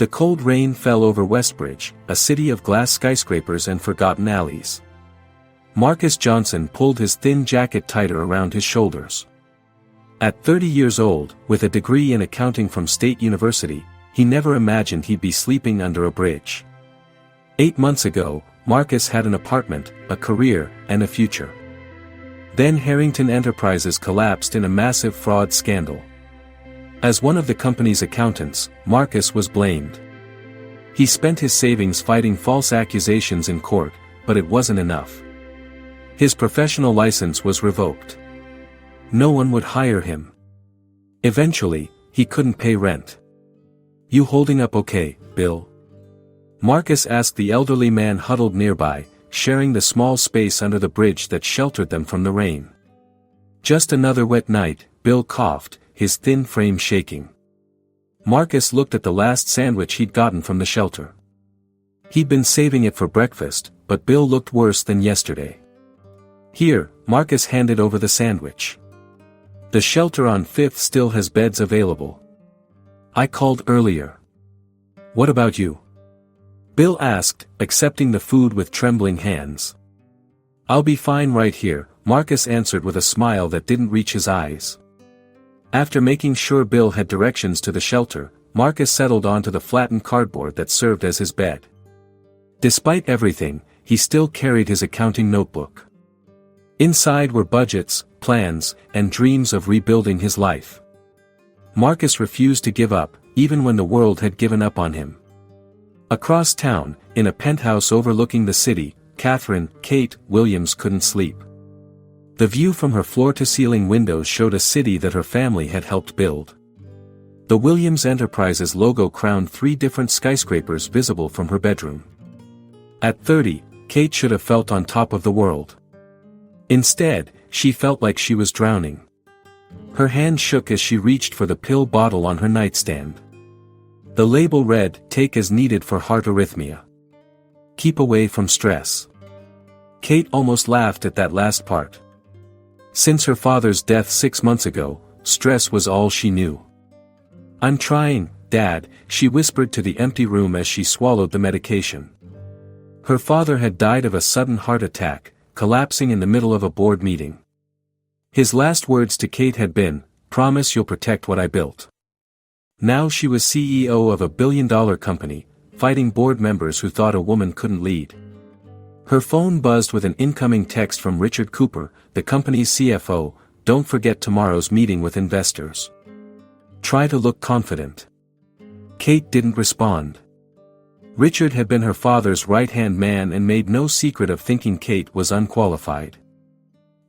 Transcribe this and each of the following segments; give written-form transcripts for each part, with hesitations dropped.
The cold rain fell over Westbridge, a city of glass skyscrapers and forgotten alleys. Marcus Johnson pulled his thin jacket tighter around his shoulders. At 30 years old, with a degree in accounting from State University, he never imagined he'd be sleeping under a bridge. 8 months ago, Marcus had an apartment, a career, and a future. Then Harrington Enterprises collapsed in a massive fraud scandal. As one of the company's accountants, Marcus was blamed. He spent his savings fighting false accusations in court, but it wasn't enough. His professional license was revoked. No one would hire him. Eventually, he couldn't pay rent. "You holding up okay, Bill?" Marcus asked the elderly man huddled nearby, sharing the small space under the bridge that sheltered them from the rain. "Just another wet night," Bill coughed, his thin frame shaking. Marcus looked at the last sandwich he'd gotten from the shelter. He'd been saving it for breakfast, but Bill looked worse than yesterday. "Here," Marcus handed over the sandwich. "The shelter on 5th still has beds available. I called earlier." "What about you?" Bill asked, accepting the food with trembling hands. "I'll be fine right here," Marcus answered with a smile that didn't reach his eyes. After making sure Bill had directions to the shelter, Marcus settled onto the flattened cardboard that served as his bed. Despite everything, he still carried his accounting notebook. Inside were budgets, plans, and dreams of rebuilding his life. Marcus refused to give up, even when the world had given up on him. Across town, in a penthouse overlooking the city, Kate Williams couldn't sleep. The view from her floor-to-ceiling windows showed a city that her family had helped build. The Williams Enterprises logo crowned 3 different skyscrapers visible from her bedroom. At 30, Kate should have felt on top of the world. Instead, she felt like she was drowning. Her hand shook as she reached for the pill bottle on her nightstand. The label read, "Take as needed for heart arrhythmia. Keep away from stress." Kate almost laughed at that last part. Since her father's death 6 months ago, stress was all she knew. "I'm trying, Dad," she whispered to the empty room as she swallowed the medication. Her father had died of a sudden heart attack, collapsing in the middle of a board meeting. His last words to Kate had been, "Promise you'll protect what I built." Now she was CEO of a billion-dollar company, fighting board members who thought a woman couldn't lead. Her phone buzzed with an incoming text from Richard Cooper, the company's CFO, "Don't forget tomorrow's meeting with investors. Try to look confident." Kate didn't respond. Richard had been her father's right-hand man and made no secret of thinking Kate was unqualified.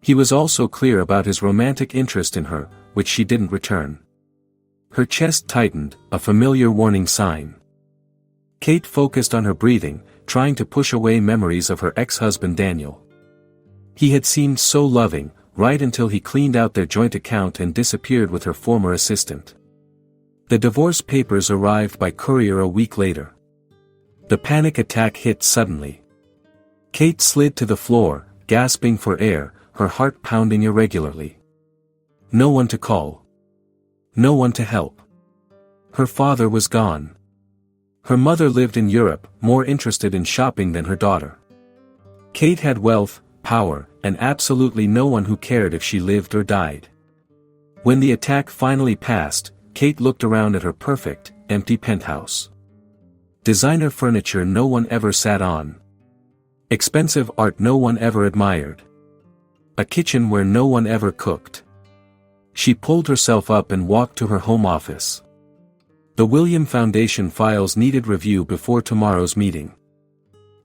He was also clear about his romantic interest in her, which she didn't return. Her chest tightened, a familiar warning sign. Kate focused on her breathing, trying to push away memories of her ex-husband Daniel. He had seemed so loving, right until he cleaned out their joint account and disappeared with her former assistant. The divorce papers arrived by courier a week later. The panic attack hit suddenly. Kate slid to the floor, gasping for air, her heart pounding irregularly. No one to call. No one to help. Her father was gone. Her mother lived in Europe, more interested in shopping than her daughter. Kate had wealth, power, and absolutely no one who cared if she lived or died. When the attack finally passed, Kate looked around at her perfect, empty penthouse. Designer furniture no one ever sat on. Expensive art no one ever admired. A kitchen where no one ever cooked. She pulled herself up and walked to her home office. The William Foundation files needed review before tomorrow's meeting.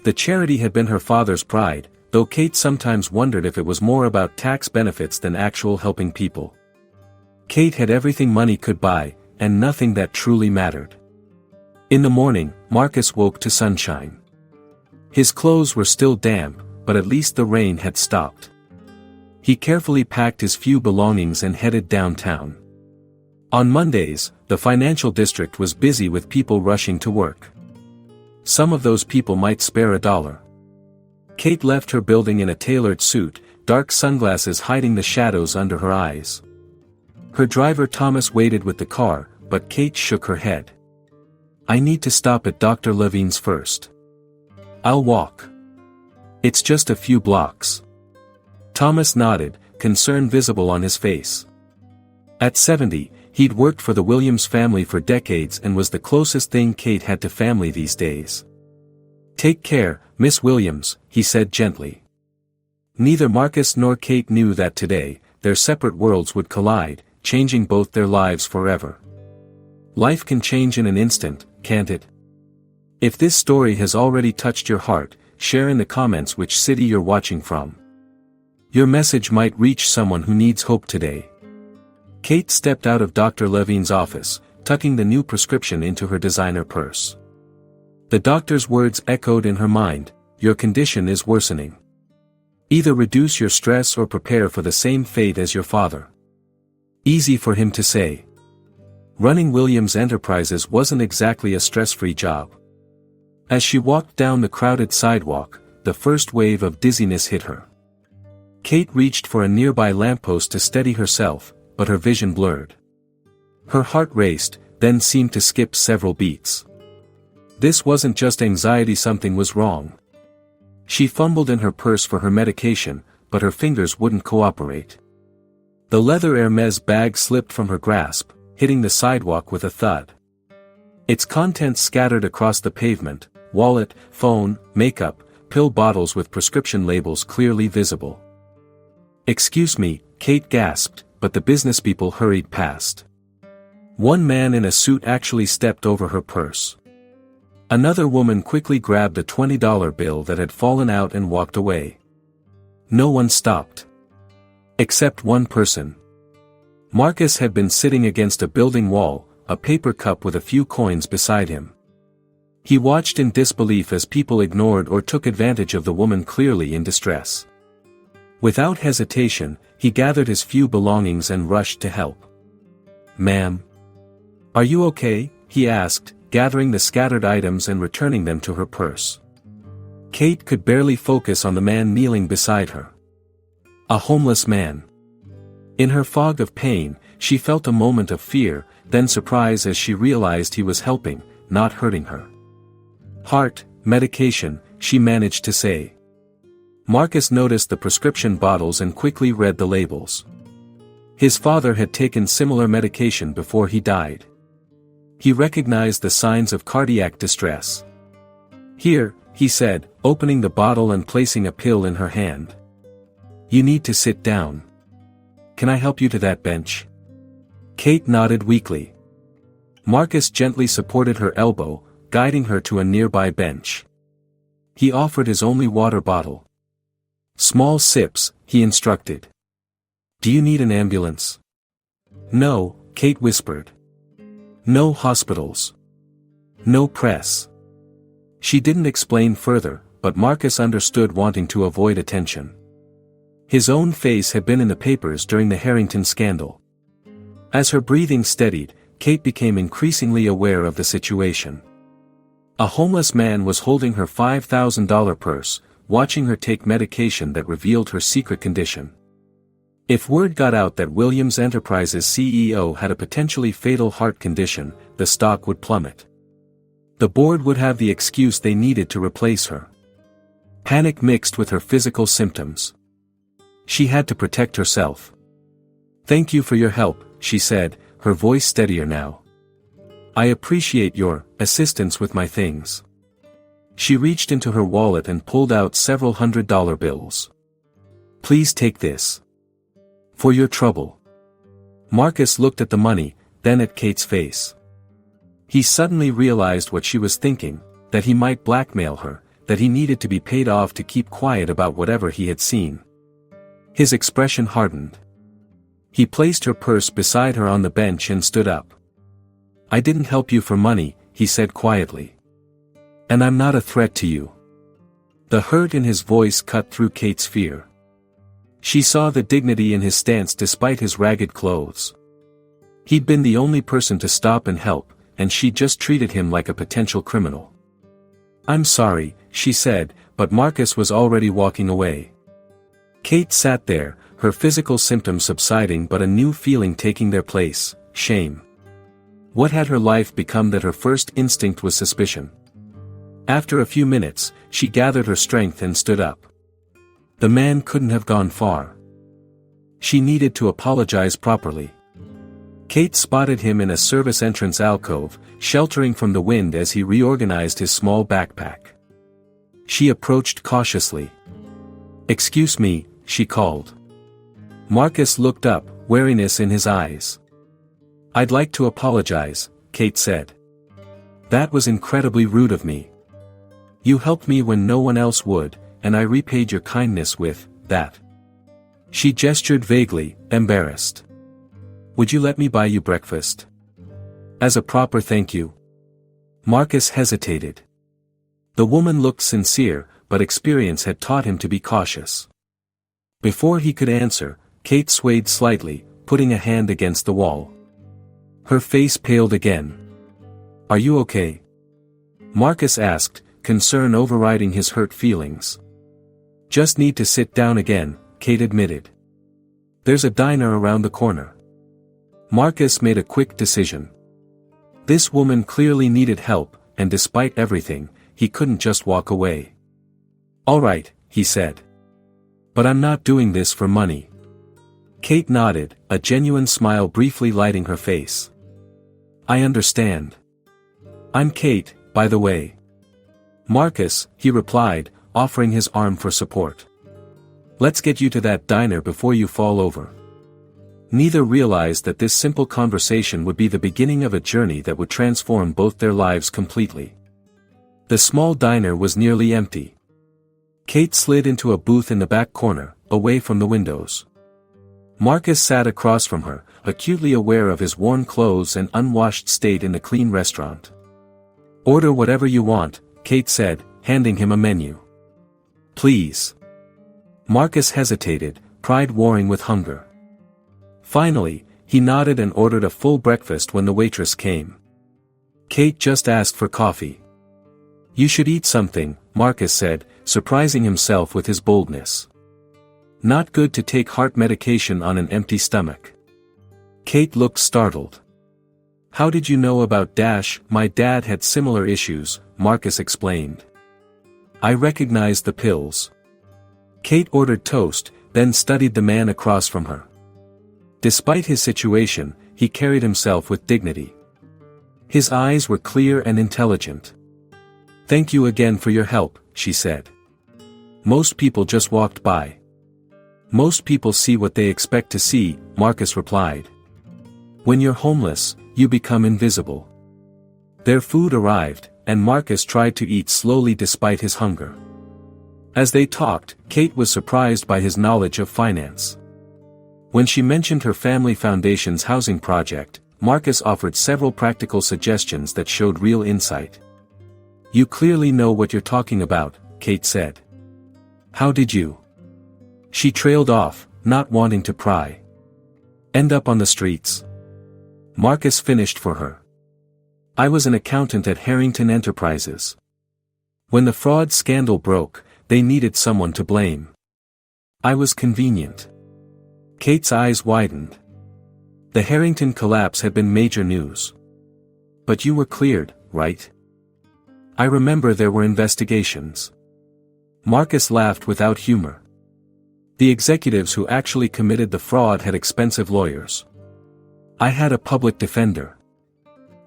The charity had been her father's pride, though Kate sometimes wondered if it was more about tax benefits than actual helping people. Kate had everything money could buy, and nothing that truly mattered. In the morning, Marcus woke to sunshine. His clothes were still damp, but at least the rain had stopped. He carefully packed his few belongings and headed downtown. On Mondays, the financial district was busy with people rushing to work. Some of those people might spare $1. Kate left her building in a tailored suit, dark sunglasses hiding the shadows under her eyes. Her driver Thomas waited with the car, but Kate shook her head. I need to stop at Dr. Levine's first. I'll walk. It's just a few blocks. Thomas nodded, concern visible on his face. At 70, he'd worked for the Williams family for decades and was the closest thing Kate had to family these days. Take care, Miss Williams, he said gently. Neither Marcus nor Kate knew that today, their separate worlds would collide, changing both their lives forever. Life can change in an instant, can't it? If this story has already touched your heart, share in the comments which city you're watching from. Your message might reach someone who needs hope today. Kate stepped out of Dr. Levine's office, tucking the new prescription into her designer purse. The doctor's words echoed in her mind, your condition is worsening. Either reduce your stress or prepare for the same fate as your father. Easy for him to say. Running Williams Enterprises wasn't exactly a stress-free job. As she walked down the crowded sidewalk, the first wave of dizziness hit her. Kate reached for a nearby lamppost to steady herself, but her vision blurred. Her heart raced, then seemed to skip several beats. This wasn't just anxiety, something was wrong. She fumbled in her purse for her medication, but her fingers wouldn't cooperate. The leather Hermes bag slipped from her grasp, hitting the sidewalk with a thud. Its contents scattered across the pavement, wallet, phone, makeup, pill bottles with prescription labels clearly visible. Excuse me, Kate gasped, but the businesspeople hurried past. One man in a suit actually stepped over her purse. Another woman quickly grabbed a $20 bill that had fallen out and walked away. No one stopped. Except one person. Marcus had been sitting against a building wall, a paper cup with a few coins beside him. He watched in disbelief as people ignored or took advantage of the woman clearly in distress. Without hesitation, he gathered his few belongings and rushed to help. Ma'am? Are you okay? He asked, gathering the scattered items and returning them to her purse. Kate could barely focus on the man kneeling beside her. A homeless man. In her fog of pain, she felt a moment of fear, then surprise as she realized he was helping, not hurting her. Heart, medication, she managed to say. Marcus noticed the prescription bottles and quickly read the labels. His father had taken similar medication before he died. He recognized the signs of cardiac distress. Here, he said, opening the bottle and placing a pill in her hand. You need to sit down. Can I help you to that bench? Kate nodded weakly. Marcus gently supported her elbow, guiding her to a nearby bench. He offered his only water bottle. Small sips, he instructed. Do you need an ambulance? No, Kate whispered. No hospitals. No press. She didn't explain further, but Marcus understood, wanting to avoid attention. His own face had been in the papers during the Harrington scandal. As her breathing steadied, Kate became increasingly aware of the situation. A homeless man was holding her $5,000 purse, watching her take medication that revealed her secret condition. If word got out that Williams Enterprises CEO had a potentially fatal heart condition, the stock would plummet. The board would have the excuse they needed to replace her. Panic mixed with her physical symptoms. She had to protect herself. Thank you for your help, she said, her voice steadier now. I appreciate your assistance with my things. She reached into her wallet and pulled out several $100 bills. Please take this. For your trouble. Marcus looked at the money, then at Kate's face. He suddenly realized what she was thinking, that he might blackmail her, that he needed to be paid off to keep quiet about whatever he had seen. His expression hardened. He placed her purse beside her on the bench and stood up. I didn't help you for money, he said quietly. And I'm not a threat to you. The hurt in his voice cut through Kate's fear. She saw the dignity in his stance despite his ragged clothes. He'd been the only person to stop and help, and she just treated him like a potential criminal. I'm sorry, she said, but Marcus was already walking away. Kate sat there, her physical symptoms subsiding but a new feeling taking their place, shame. What had her life become that her first instinct was suspicion? After a few minutes, she gathered her strength and stood up. The man couldn't have gone far. She needed to apologize properly. Kate spotted him in a service entrance alcove, sheltering from the wind as he reorganized his small backpack. She approached cautiously. "Excuse me," she called. Marcus looked up, wariness in his eyes. "I'd like to apologize," Kate said. "That was incredibly rude of me. You helped me when no one else would, and I repaid your kindness with that." She gestured vaguely, embarrassed. "Would you let me buy you breakfast? As a proper thank you?" Marcus hesitated. The woman looked sincere, but experience had taught him to be cautious. Before he could answer, Kate swayed slightly, putting a hand against the wall. Her face paled again. "Are you okay?" Marcus asked, concern overriding his hurt feelings. "Just need to sit down again," Kate admitted. "There's a diner around the corner." Marcus made a quick decision. This woman clearly needed help, and despite everything, he couldn't just walk away. "All right," he said. "But I'm not doing this for money." Kate nodded, a genuine smile briefly lighting her face. "I understand. I'm Kate, by the way." "Marcus," he replied, offering his arm for support. "Let's get you to that diner before you fall over." Neither realized that this simple conversation would be the beginning of a journey that would transform both their lives completely. The small diner was nearly empty. Kate slid into a booth in the back corner, away from the windows. Marcus sat across from her, acutely aware of his worn clothes and unwashed state in the clean restaurant. "Order whatever you want," Kate said, handing him a menu. "Please." Marcus hesitated, pride warring with hunger. Finally, he nodded and ordered a full breakfast when the waitress came. Kate just asked for coffee. "You should eat something," Marcus said, surprising himself with his boldness. "Not good to take heart medication on an empty stomach." Kate looked startled. "How did you know about Dash?" "My dad had similar issues," Marcus explained. "I recognized the pills." Kate ordered toast, then studied the man across from her. Despite his situation, he carried himself with dignity. His eyes were clear and intelligent. "Thank you again for your help," she said. "Most people just walked by." "Most people see what they expect to see," Marcus replied. "When you're homeless, you become invisible." Their food arrived, and Marcus tried to eat slowly despite his hunger. As they talked, Kate was surprised by his knowledge of finance. When she mentioned her family foundation's housing project, Marcus offered several practical suggestions that showed real insight. "You clearly know what you're talking about," Kate said. "How did you?" She trailed off, not wanting to pry. "End up on the streets?" Marcus finished for her. "I was an accountant at Harrington Enterprises. When the fraud scandal broke, they needed someone to blame. I was convenient." Kate's eyes widened. The Harrington collapse had been major news. "But you were cleared, right?" "I remember there were investigations." Marcus laughed without humor. "The executives who actually committed the fraud had expensive lawyers. I had a public defender.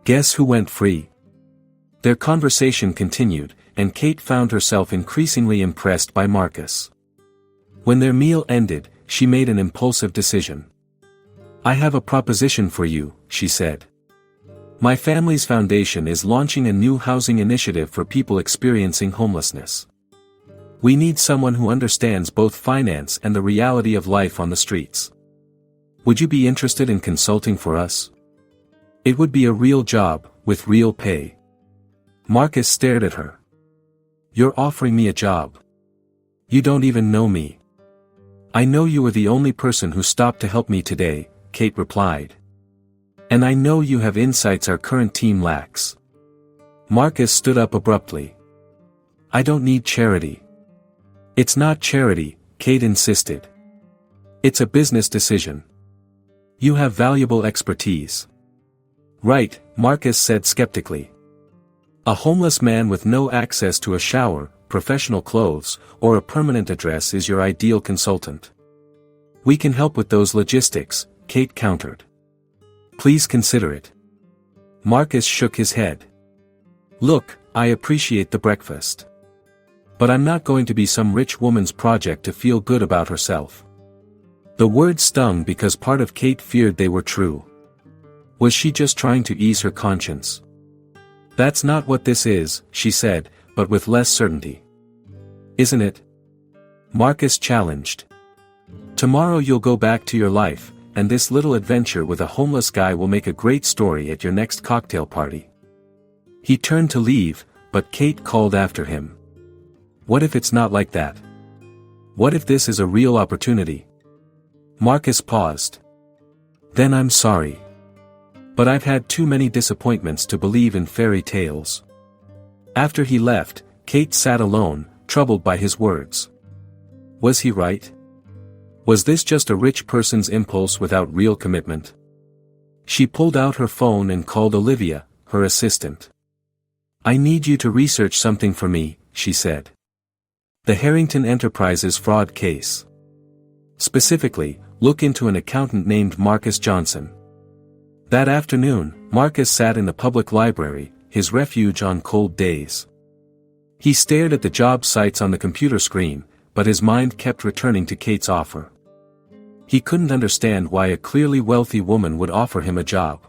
Guess who went free?" Their conversation continued, and Kate found herself increasingly impressed by Marcus. When their meal ended, she made an impulsive decision. "I have a proposition for you," she said. "My family's foundation is launching a new housing initiative for people experiencing homelessness. We need someone who understands both finance and the reality of life on the streets. Would you be interested in consulting for us? It would be a real job, with real pay." Marcus stared at her. "You're offering me a job? You don't even know me." "I know you were the only person who stopped to help me today," Kate replied. "And I know you have insights our current team lacks." Marcus stood up abruptly. "I don't need charity." "It's not charity," Kate insisted. "It's a business decision. You have valuable expertise. Right, Marcus said skeptically. A homeless man with no access to a shower, professional clothes, or a permanent address is your ideal consultant. We can help with those logistics, Kate countered. Please consider it. Marcus shook his head. Look, I appreciate the breakfast. But I'm not going to be some rich woman's project to feel good about herself. The words stung because part of Kate feared they were true. Was she just trying to ease her conscience? That's not what this is, she said, but with less certainty. Isn't it? Marcus challenged. Tomorrow you'll go back to your life, and this little adventure with a homeless guy will make a great story at your next cocktail party. He turned to leave, but Kate called after him. What if it's not like that? What if this is a real opportunity? Marcus paused. Then I'm sorry. But I've had too many disappointments to believe in fairy tales. After he left, Kate sat alone, troubled by his words. Was he right? Was this just a rich person's impulse without real commitment? She pulled out her phone and called Olivia, her assistant. I need you to research something for me, she said. The Harrington Enterprises fraud case. Specifically, look into an accountant named Marcus Johnson. That afternoon, Marcus sat in the public library, his refuge on cold days. He stared at the job sites on the computer screen, but his mind kept returning to Kate's offer. He couldn't understand why a clearly wealthy woman would offer him a job.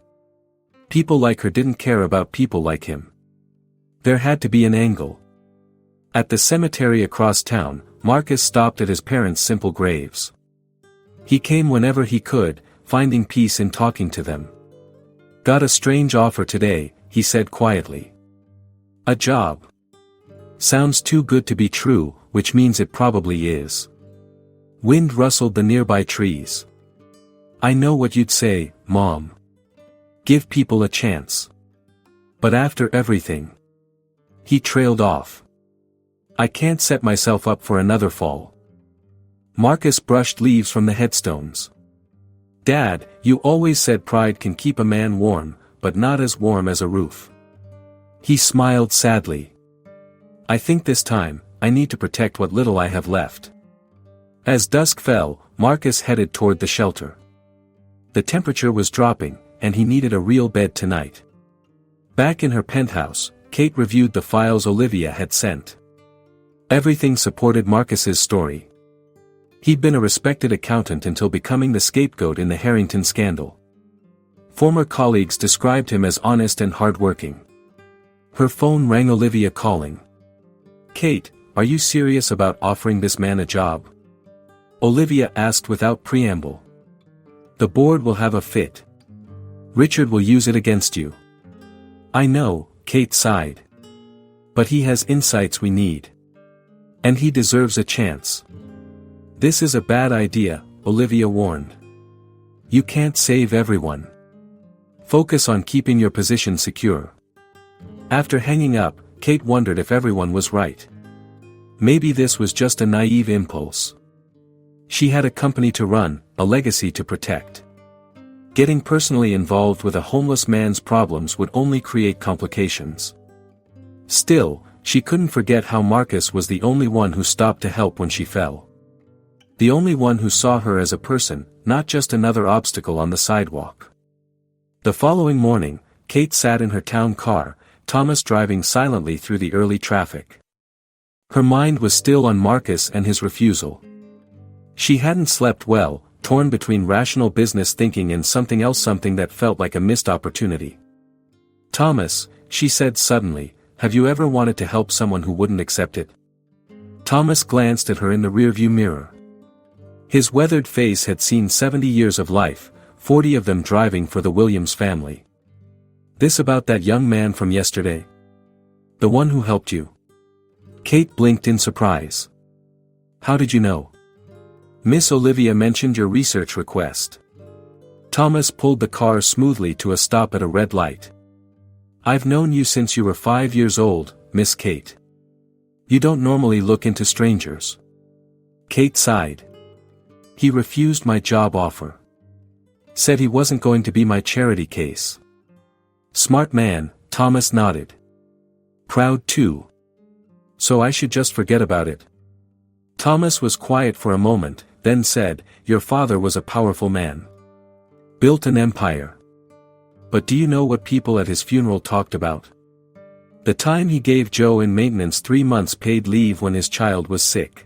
People like her didn't care about people like him. There had to be an angle. At the cemetery across town, Marcus stopped at his parents' simple graves. He came whenever he could, finding peace in talking to them. Got a strange offer today, he said quietly. A job. Sounds too good to be true, which means it probably is. Wind rustled the nearby trees. I know what you'd say, Mom. Give people a chance. But after everything. He trailed off. I can't set myself up for another fall. Marcus brushed leaves from the headstones. Dad, you always said pride can keep a man warm, but not as warm as a roof. He smiled sadly. I think this time, I need to protect what little I have left. As dusk fell, Marcus headed toward the shelter. The temperature was dropping, and he needed a real bed tonight. Back in her penthouse, Kate reviewed the files Olivia had sent. Everything supported Marcus's story. He'd been a respected accountant until becoming the scapegoat in the Harrington scandal. Former colleagues described him as honest and hardworking. Her phone rang. Olivia calling. Kate, are you serious about offering this man a job? Olivia asked without preamble. The board will have a fit. Richard will use it against you. I know, Kate sighed. But he has insights we need. And he deserves a chance. This is a bad idea, Olivia warned. You can't save everyone. Focus on keeping your position secure. After hanging up, Kate wondered if everyone was right. Maybe this was just a naive impulse. She had a company to run, a legacy to protect. Getting personally involved with a homeless man's problems would only create complications. Still, she couldn't forget how Marcus was the only one who stopped to help when she fell. The only one who saw her as a person, not just another obstacle on the sidewalk. The following morning, Kate sat in her town car, Thomas driving silently through the early traffic. Her mind was still on Marcus and his refusal. She hadn't slept well, torn between rational business thinking and something else, something that felt like a missed opportunity. Thomas, she said suddenly, have you ever wanted to help someone who wouldn't accept it? Thomas glanced at her in the rearview mirror. His weathered face had seen 70 years of life, 40 of them driving for the Williams family. This about that young man from yesterday? The one who helped you? Kate blinked in surprise. How did you know? Miss Olivia mentioned your research request. Thomas pulled the car smoothly to a stop at a red light. I've known you since you were 5 years old, Miss Kate. You don't normally look into strangers. Kate sighed. He refused my job offer. Said he wasn't going to be my charity case. Smart man, Thomas nodded. Proud too. So I should just forget about it. Thomas was quiet for a moment, then said, your father was a powerful man. Built an empire. But do you know what people at his funeral talked about? The time he gave Joe in maintenance 3 months paid leave when his child was sick.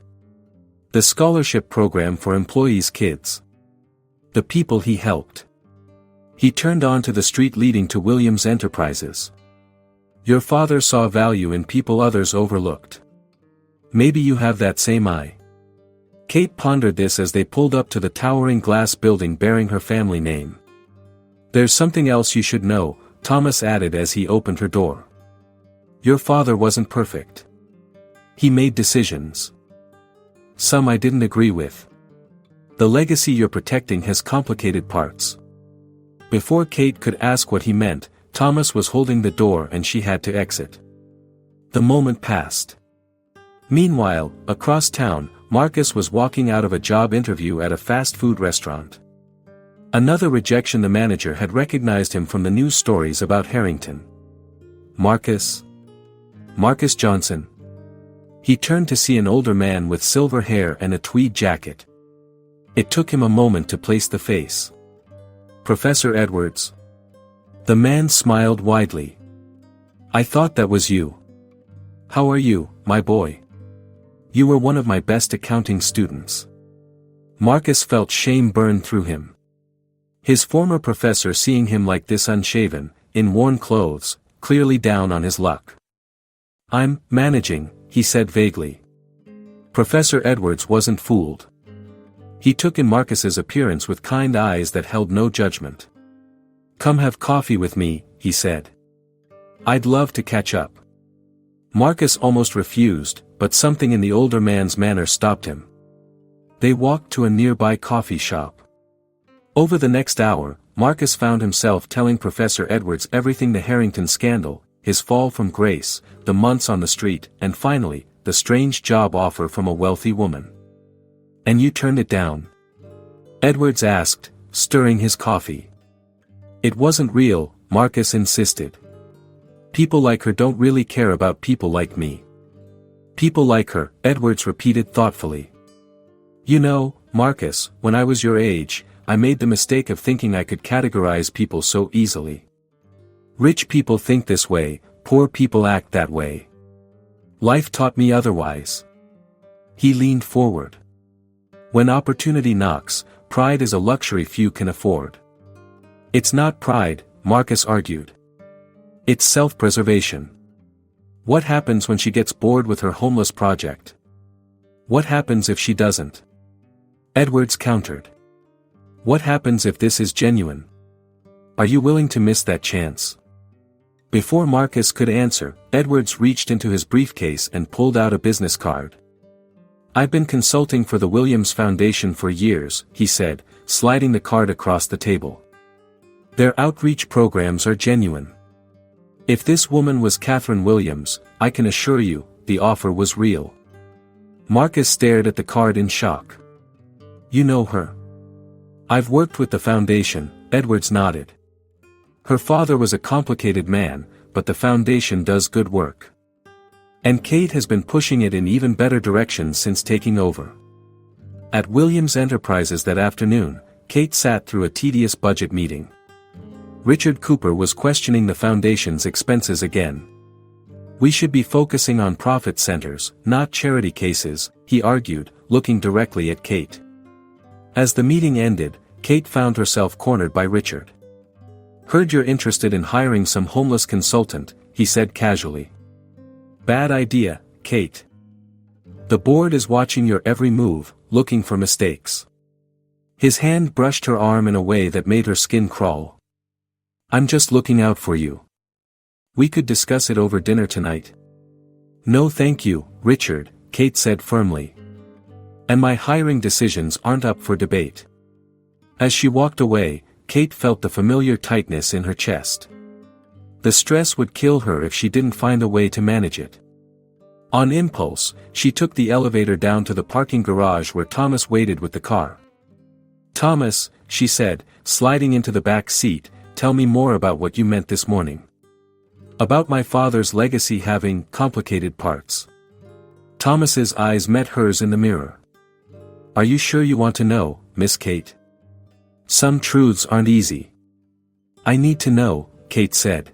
The scholarship program for employees' kids. The people he helped. He turned onto the street leading to Williams Enterprises. Your father saw value in people others overlooked. Maybe you have that same eye. Kate pondered this as they pulled up to the towering glass building bearing her family name. There's something else you should know, Thomas added as he opened her door. Your father wasn't perfect. He made decisions. Some I didn't agree with. The legacy you're protecting has complicated parts. Before Kate could ask what he meant, Thomas was holding the door and she had to exit. The moment passed. Meanwhile, across town, Marcus was walking out of a job interview at a fast food restaurant. Another rejection. The manager had recognized him from the news stories about Harrington. Marcus Johnson. He turned to see an older man with silver hair and a tweed jacket. It took him a moment to place the face. Professor Edwards. The man smiled widely. I thought that was you. How are you, my boy? You were one of my best accounting students. Marcus felt shame burn through him. His former professor seeing him like this unshaven, in worn clothes, clearly down on his luck. I'm managing, he said vaguely. Professor Edwards wasn't fooled. He took in Marcus's appearance with kind eyes that held no judgment. Come have coffee with me, he said. I'd love to catch up. Marcus almost refused, but something in the older man's manner stopped him. They walked to a nearby coffee shop. Over the next hour, Marcus found himself telling Professor Edwards everything: the Harrington scandal, his fall from grace, the months on the street, and finally, the strange job offer from a wealthy woman. And you turned it down? Edwards asked, stirring his coffee. It wasn't real, Marcus insisted. People like her don't really care about people like me. People like her, Edwards repeated thoughtfully. You know, Marcus, when I was your age, I made the mistake of thinking I could categorize people so easily. Rich people think this way, poor people act that way. Life taught me otherwise. He leaned forward. When opportunity knocks, pride is a luxury few can afford. It's not pride, Marcus argued. It's self-preservation. What happens when she gets bored with her homeless project? What happens if she doesn't? Edwards countered. What happens if this is genuine? Are you willing to miss that chance? Before Marcus could answer, Edwards reached into his briefcase and pulled out a business card. I've been consulting for the Williams Foundation for years, he said, sliding the card across the table. Their outreach programs are genuine. If this woman was Catherine Williams, I can assure you, the offer was real. Marcus stared at the card in shock. You know her? I've worked with the foundation, Edwards nodded. Her father was a complicated man, but the foundation does good work. And Kate has been pushing it in even better directions since taking over. At Williams Enterprises that afternoon, Kate sat through a tedious budget meeting. Richard Cooper was questioning the foundation's expenses again. We should be focusing on profit centers, not charity cases, he argued, looking directly at Kate. As the meeting ended, Kate found herself cornered by Richard. Heard you're interested in hiring some homeless consultant, he said casually. Bad idea, Kate. The board is watching your every move, looking for mistakes. His hand brushed her arm in a way that made her skin crawl. I'm just looking out for you. We could discuss it over dinner tonight. No thank you, Richard, Kate said firmly. And my hiring decisions aren't up for debate. As she walked away, Kate felt the familiar tightness in her chest. The stress would kill her if she didn't find a way to manage it. On impulse, she took the elevator down to the parking garage where Thomas waited with the car. Thomas, she said, sliding into the back seat, tell me more about what you meant this morning. About my father's legacy having complicated parts. Thomas's eyes met hers in the mirror. Are you sure you want to know, Miss Kate? Some truths aren't easy. I need to know, Kate said.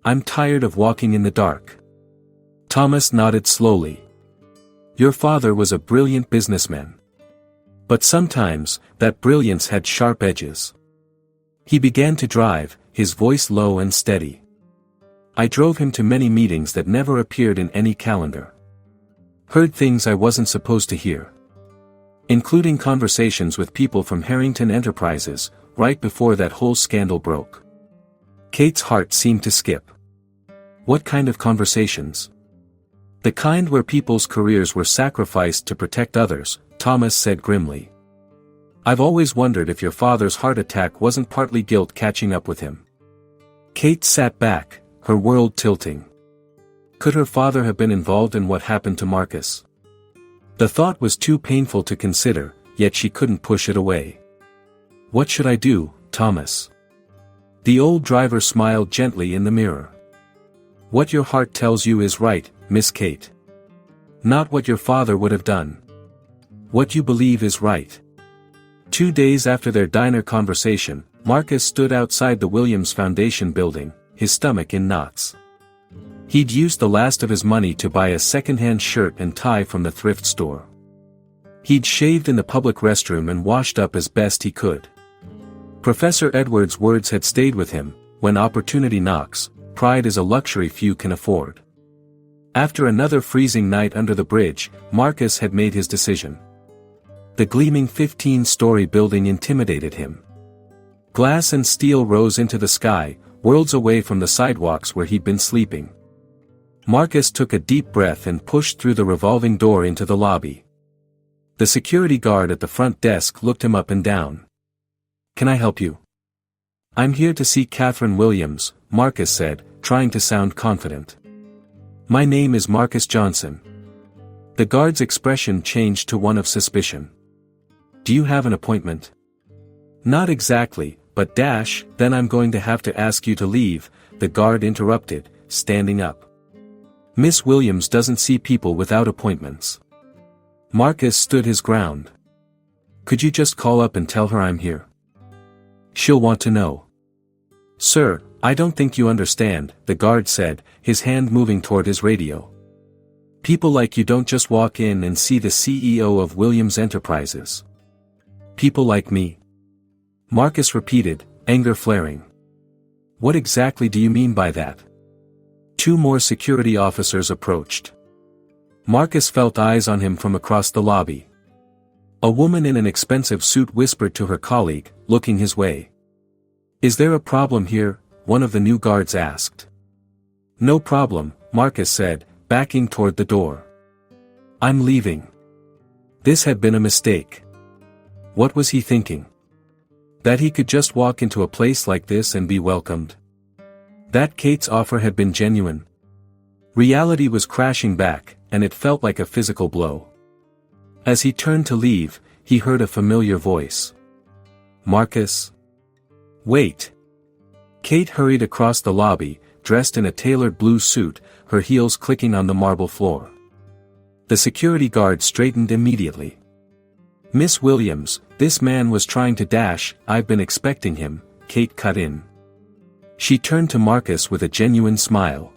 I'm tired of walking in the dark. Thomas nodded slowly. Your father was a brilliant businessman. But sometimes, that brilliance had sharp edges. He began to drive, his voice low and steady. I drove him to many meetings that never appeared in any calendar. Heard things I wasn't supposed to hear. Including conversations with people from Harrington Enterprises, right before that whole scandal broke. Kate's heart seemed to skip. What kind of conversations? The kind where people's careers were sacrificed to protect others, Thomas said grimly. I've always wondered if your father's heart attack wasn't partly guilt catching up with him. Kate sat back, her world tilting. Could her father have been involved in what happened to Marcus? The thought was too painful to consider, yet she couldn't push it away. What should I do, Thomas? The old driver smiled gently in the mirror. What your heart tells you is right, Miss Kate. Not what your father would have done. What you believe is right. 2 days after their diner conversation, Marcus stood outside the Williams Foundation building, his stomach in knots. He'd used the last of his money to buy a second-hand shirt and tie from the thrift store. He'd shaved in the public restroom and washed up as best he could. Professor Edwards' words had stayed with him, when opportunity knocks, pride is a luxury few can afford. After another freezing night under the bridge, Marcus had made his decision. The gleaming 15-story building intimidated him. Glass and steel rose into the sky, worlds away from the sidewalks where he'd been sleeping. Marcus took a deep breath and pushed through the revolving door into the lobby. The security guard at the front desk looked him up and down. Can I help you? I'm here to see Catherine Williams, Marcus said, trying to sound confident. My name is Marcus Johnson. The guard's expression changed to one of suspicion. Do you have an appointment? Not exactly, but then I'm going to have to ask you to leave, the guard interrupted, standing up. Miss Williams doesn't see people without appointments. Marcus stood his ground. Could you just call up and tell her I'm here? She'll want to know. Sir, I don't think you understand, the guard said, his hand moving toward his radio. People like you don't just walk in and see the CEO of Williams Enterprises. People like me. Marcus repeated, anger flaring. What exactly do you mean by that? 2 more security officers approached. Marcus felt eyes on him from across the lobby. A woman in an expensive suit whispered to her colleague, looking his way. Is there a problem here? One of the new guards asked. No problem, Marcus said, backing toward the door. I'm leaving. This had been a mistake. What was he thinking? That he could just walk into a place like this and be welcomed? That Kate's offer had been genuine? Reality was crashing back, and it felt like a physical blow. As he turned to leave, he heard a familiar voice. Marcus? Wait. Kate hurried across the lobby, dressed in a tailored blue suit, her heels clicking on the marble floor. The security guard straightened immediately. Miss Williams, this man was trying to I've been expecting him, Kate cut in. She turned to Marcus with a genuine smile.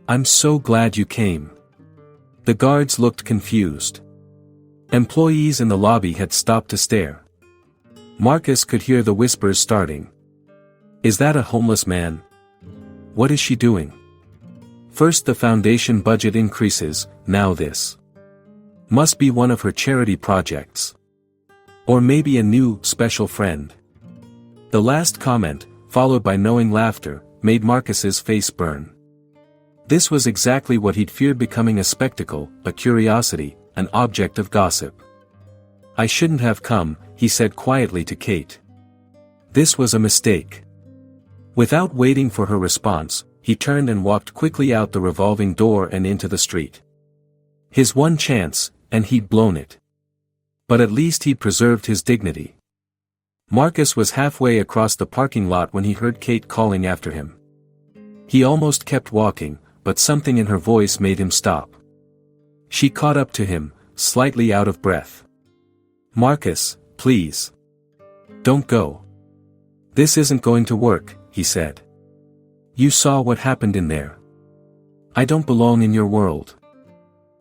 I'm so glad you came. The guards looked confused. Employees in the lobby had stopped to stare. Marcus could hear the whispers starting. Is that a homeless man? What is she doing? First the foundation budget increases, now this. Must be one of her charity projects. Or maybe a new, special friend. The last comment, followed by knowing laughter, made Marcus's face burn. This was exactly what he'd feared becoming a spectacle, a curiosity, an object of gossip. I shouldn't have come, he said quietly to Kate. This was a mistake. Without waiting for her response, he turned and walked quickly out the revolving door and into the street. His one chance, and he'd blown it. But at least he'd preserved his dignity. Marcus was halfway across the parking lot when he heard Kate calling after him. He almost kept walking, but something in her voice made him stop. She caught up to him, slightly out of breath. "Marcus, please. Don't go. This isn't going to work," he said. "You saw what happened in there. I don't belong in your world."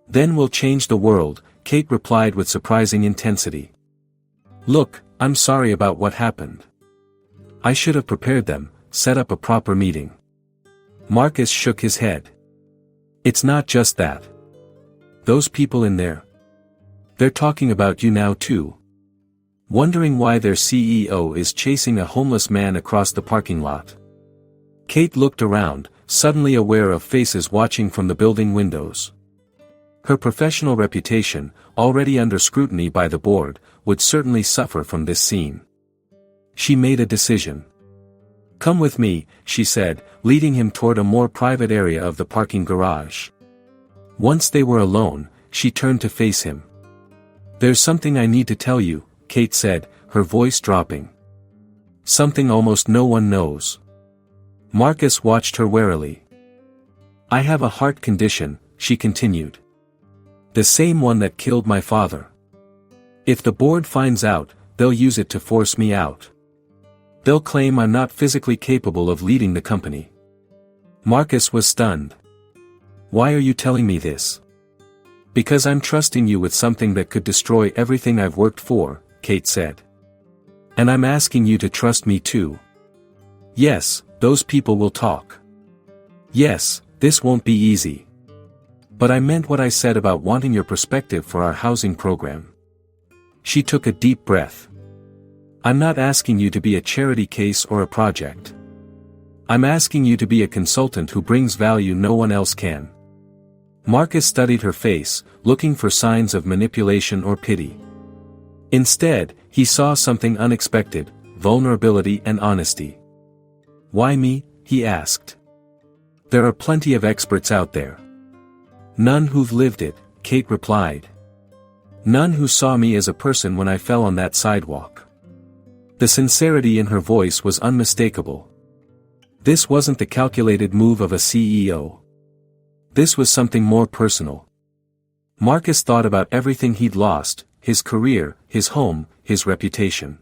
"Then we'll change the world," Kate replied with surprising intensity. "Look, I'm sorry about what happened. I should have prepared them, set up a proper meeting." Marcus shook his head. "It's not just that. Those people in there. They're talking about you now too. Wondering why their CEO is chasing a homeless man across the parking lot." Kate looked around, suddenly aware of faces watching from the building windows. Her professional reputation, already under scrutiny by the board, would certainly suffer from this scene. She made a decision. "Come with me," she said, leading him toward a more private area of the parking garage. Once they were alone, she turned to face him. "There's something I need to tell you," Kate said, her voice dropping. "Something almost no one knows." Marcus watched her warily. "I have a heart condition," she continued. "The same one that killed my father. If the board finds out, they'll use it to force me out. They'll claim I'm not physically capable of leading the company." Marcus was stunned. "Why are you telling me this?" "Because I'm trusting you with something that could destroy everything I've worked for," Kate said. "And I'm asking you to trust me too. Yes, those people will talk. Yes, this won't be easy. But I meant what I said about wanting your perspective for our housing program." She took a deep breath. "I'm not asking you to be a charity case or a project. I'm asking you to be a consultant who brings value no one else can." Marcus studied her face, looking for signs of manipulation or pity. Instead, he saw something unexpected: vulnerability and honesty. "Why me?" he asked. "There are plenty of experts out there." "None who've lived it," Kate replied. "None who saw me as a person when I fell on that sidewalk." The sincerity in her voice was unmistakable. This wasn't the calculated move of a CEO. This was something more personal. Marcus thought about everything he'd lost: his career, his home, his reputation.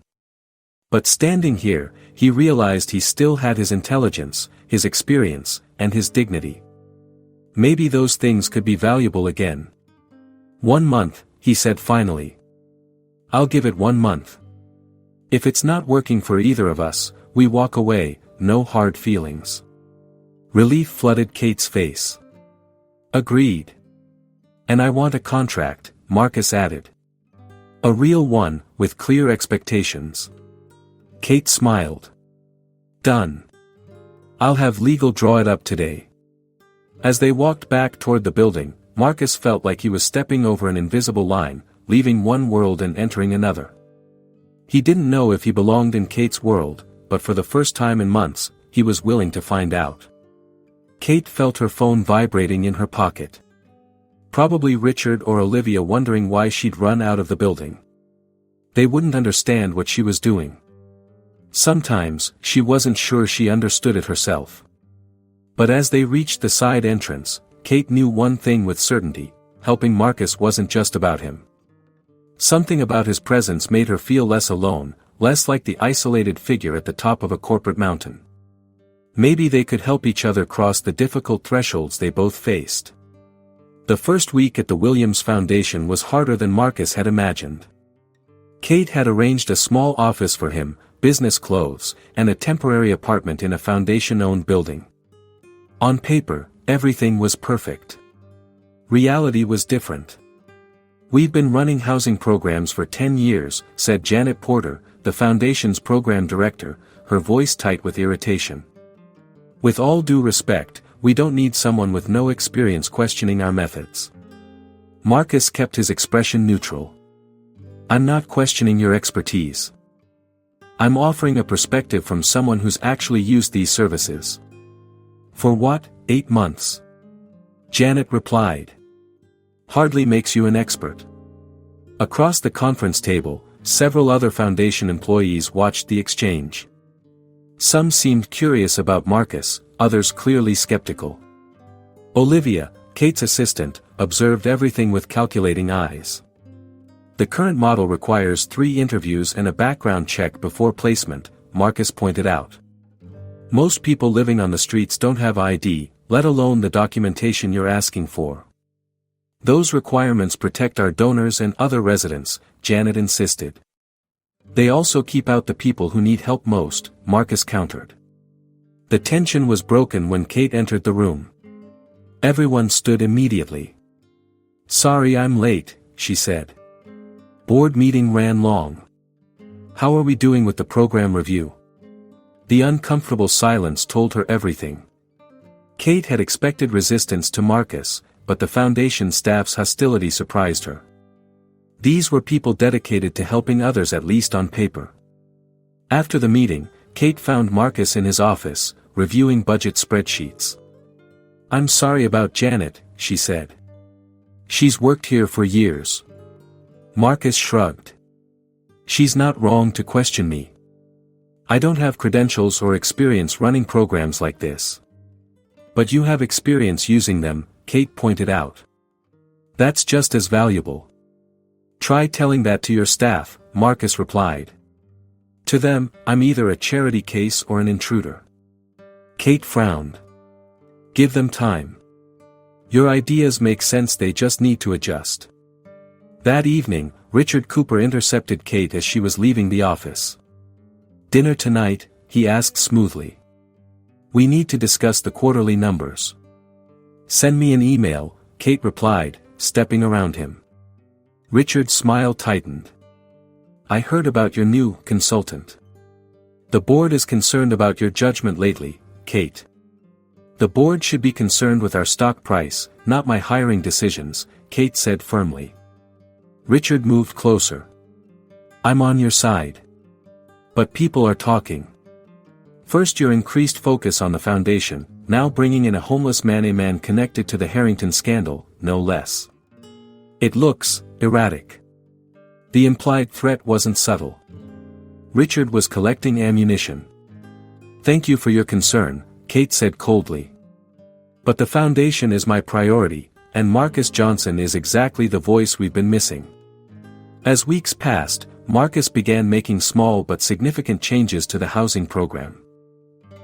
But standing here, he realized he still had his intelligence, his experience, and his dignity. Maybe those things could be valuable again. "1 month," he said finally. "I'll give it 1 month. If it's not working for either of us, we walk away, no hard feelings." Relief flooded Kate's face. "Agreed. And I want a contract," Marcus added. "A real one, with clear expectations." Kate smiled. "Done. I'll have legal draw it up today." As they walked back toward the building, Marcus felt like he was stepping over an invisible line, leaving one world and entering another. He didn't know if he belonged in Kate's world, but for the first time in months, he was willing to find out. Kate felt her phone vibrating in her pocket. Probably Richard or Olivia wondering why she'd run out of the building. They wouldn't understand what she was doing. Sometimes, she wasn't sure she understood it herself. But as they reached the side entrance, Kate knew one thing with certainty: helping Marcus wasn't just about him. Something about his presence made her feel less alone, less like the isolated figure at the top of a corporate mountain. Maybe they could help each other cross the difficult thresholds they both faced. The first week at the Williams Foundation was harder than Marcus had imagined. Kate had arranged a small office for him, business clothes, and a temporary apartment in a foundation-owned building. On paper, everything was perfect. Reality was different. "We've been running housing programs for 10 years, said Janet Porter, the foundation's program director, her voice tight with irritation. "With all due respect, we don't need someone with no experience questioning our methods." Marcus kept his expression neutral. "I'm not questioning your expertise. I'm offering a perspective from someone who's actually used these services." "For what, 8 months?" Janet replied. "Hardly makes you an expert." Across the conference table, several other foundation employees watched the exchange. Some seemed curious about Marcus, others clearly skeptical. Olivia, Kate's assistant, observed everything with calculating eyes. The current model requires 3 interviews and a background check before placement, Marcus pointed out. Most people living on the streets don't have ID, let alone the documentation you're asking for. Those requirements protect our donors and other residents, Janet insisted. They also keep out the people who need help most, Marcus countered. The tension was broken when Kate entered the room. Everyone stood immediately. "Sorry I'm late," she said. "Board meeting ran long. How are we doing with the program review?" The uncomfortable silence told her everything. Kate had expected resistance to Marcus, but the foundation staff's hostility surprised her. These were people dedicated to helping others, at least on paper. After the meeting, Kate found Marcus in his office, reviewing budget spreadsheets. "I'm sorry about Janet," she said. "She's worked here for years." Marcus shrugged. "She's not wrong to question me. I don't have credentials or experience running programs like this." "But you have experience using them," Kate pointed out. "That's just as valuable." "Try telling that to your staff," Marcus replied. "To them, I'm either a charity case or an intruder." Kate frowned. "Give them time. Your ideas make sense, they just need to adjust." That evening, Richard Cooper intercepted Kate as she was leaving the office. "Dinner tonight?" he asked smoothly. "We need to discuss the quarterly numbers." "Send me an email," Kate replied, stepping around him. Richard's smile tightened. "I heard about your new consultant. The board is concerned about your judgment lately, Kate." "The board should be concerned with our stock price, not my hiring decisions," Kate said firmly. Richard moved closer. "I'm on your side. But people are talking. First your increased focus on the foundation, now bringing in a homeless man connected to the Harrington scandal, no less. It looks erratic." The implied threat wasn't subtle. Richard was collecting ammunition. "Thank you for your concern," Kate said coldly. "But the foundation is my priority, and Marcus Johnson is exactly the voice we've been missing." As weeks passed, Marcus began making small but significant changes to the housing program.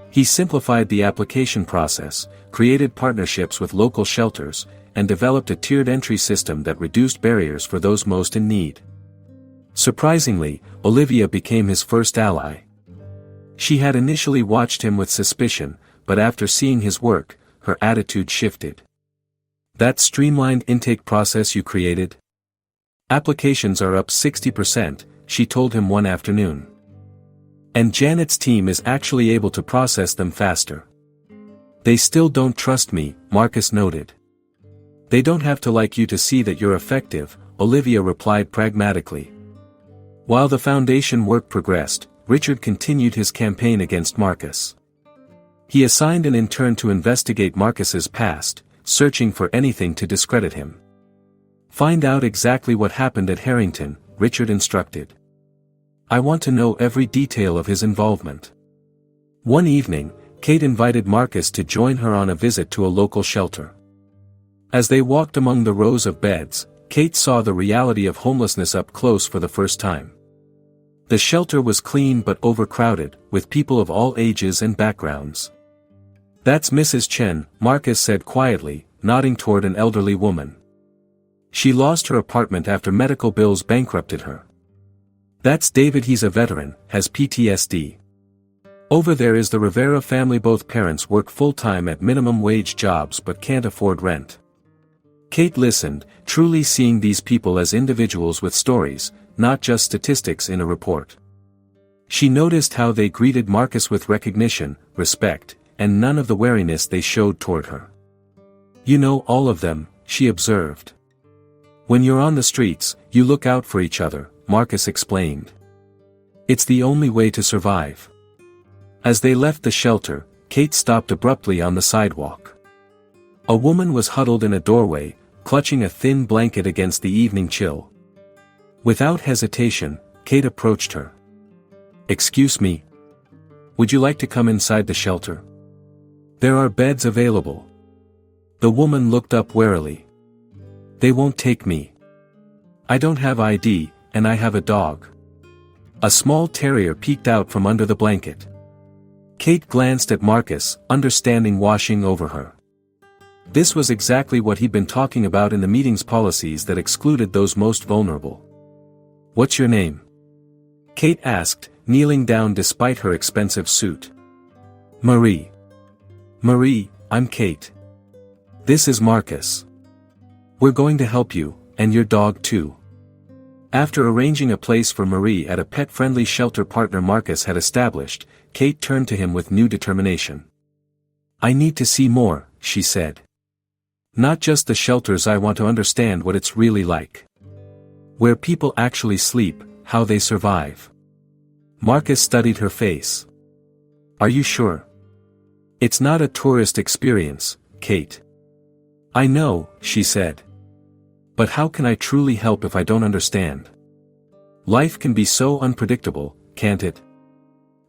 He simplified the application process, created partnerships with local shelters, and developed a tiered entry system that reduced barriers for those most in need. Surprisingly, Olivia became his first ally. She had initially watched him with suspicion, but after seeing his work, her attitude shifted. "That streamlined intake process you created? Applications are up 60%, she told him one afternoon. "And Janet's team is actually able to process them faster." "They still don't trust me," Marcus noted. "They don't have to like you to see that you're effective," Olivia replied pragmatically. While the foundation work progressed, Richard continued his campaign against Marcus. He assigned an intern to investigate Marcus's past, searching for anything to discredit him. "Find out exactly what happened at Harrington," Richard instructed. "I want to know every detail of his involvement." One evening, Kate invited Marcus to join her on a visit to a local shelter. As they walked among the rows of beds, Kate saw the reality of homelessness up close for the first time. The shelter was clean but overcrowded, with people of all ages and backgrounds. "That's Mrs. Chen," Marcus said quietly, nodding toward an elderly woman. "She lost her apartment after medical bills bankrupted her." "That's David, he's a veteran, has PTSD. Over there is the Rivera family, both parents work full-time at minimum wage jobs but can't afford rent." Kate listened, truly seeing these people as individuals with stories, not just statistics in a report. She noticed how they greeted Marcus with recognition, respect, and none of the wariness they showed toward her. "You know all of them," she observed. "When you're on the streets, you look out for each other," Marcus explained. "It's the only way to survive." As they left the shelter, Kate stopped abruptly on the sidewalk. A woman was huddled in a doorway, clutching a thin blanket against the evening chill. Without hesitation, Kate approached her. "Excuse me. Would you like to come inside the shelter? There are beds available." The woman looked up warily. "They won't take me. I don't have ID, and I have a dog." A small terrier peeked out from under the blanket. Kate glanced at Marcus, understanding washing over her. This was exactly what he'd been talking about in the meeting's policies that excluded those most vulnerable. "What's your name?" Kate asked, kneeling down despite her expensive suit. "Marie." "Marie, I'm Kate. This is Marcus. We're going to help you, and your dog too." After arranging a place for Marie at a pet-friendly shelter partner Marcus had established, Kate turned to him with new determination. "I need to see more," she said. "Not just the shelters, I want to understand what it's really like. Where people actually sleep, how they survive." Marcus studied her face. "Are you sure? It's not a tourist experience, Kate." "I know," she said. "But how can I truly help if I don't understand? Life can be so unpredictable, can't it?"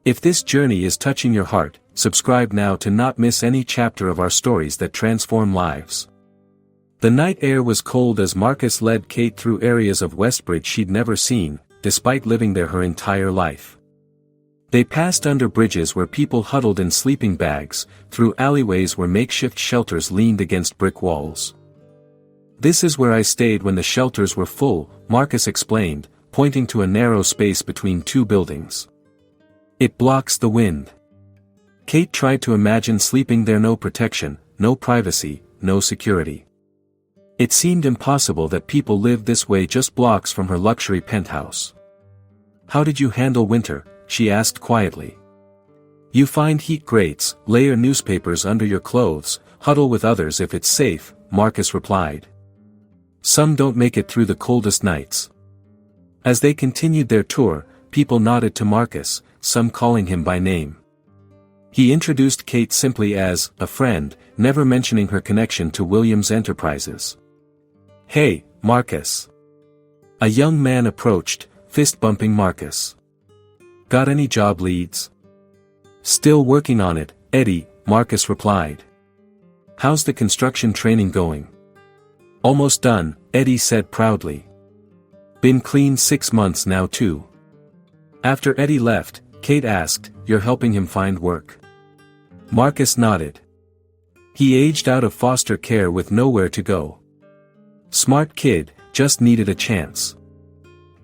If this journey is touching your heart, subscribe now to not miss any chapter of our stories that transform lives. The night air was cold as Marcus led Kate through areas of Westbridge she'd never seen, despite living there her entire life. They passed under bridges where people huddled in sleeping bags, through alleyways where makeshift shelters leaned against brick walls. "This is where I stayed when the shelters were full," Marcus explained, pointing to a narrow space between two buildings. "It blocks the wind." Kate tried to imagine sleeping there, no protection, no privacy, no security. It seemed impossible that people lived this way just blocks from her luxury penthouse. "How did you handle winter?" she asked quietly. "You find heat grates, layer newspapers under your clothes, huddle with others if it's safe," Marcus replied. "Some don't make it through the coldest nights." As they continued their tour, people nodded to Marcus, some calling him by name. He introduced Kate simply as a friend, never mentioning her connection to Williams Enterprises. "Hey, Marcus." A young man approached, fist-bumping Marcus. "Got any job leads?" "Still working on it, Eddie," Marcus replied. "How's the construction training going?" "Almost done," Eddie said proudly. "Been clean 6 months now too." After Eddie left, Kate asked, "You're helping him find work?" Marcus nodded. He aged out of foster care with nowhere to go. Smart kid, just needed a chance.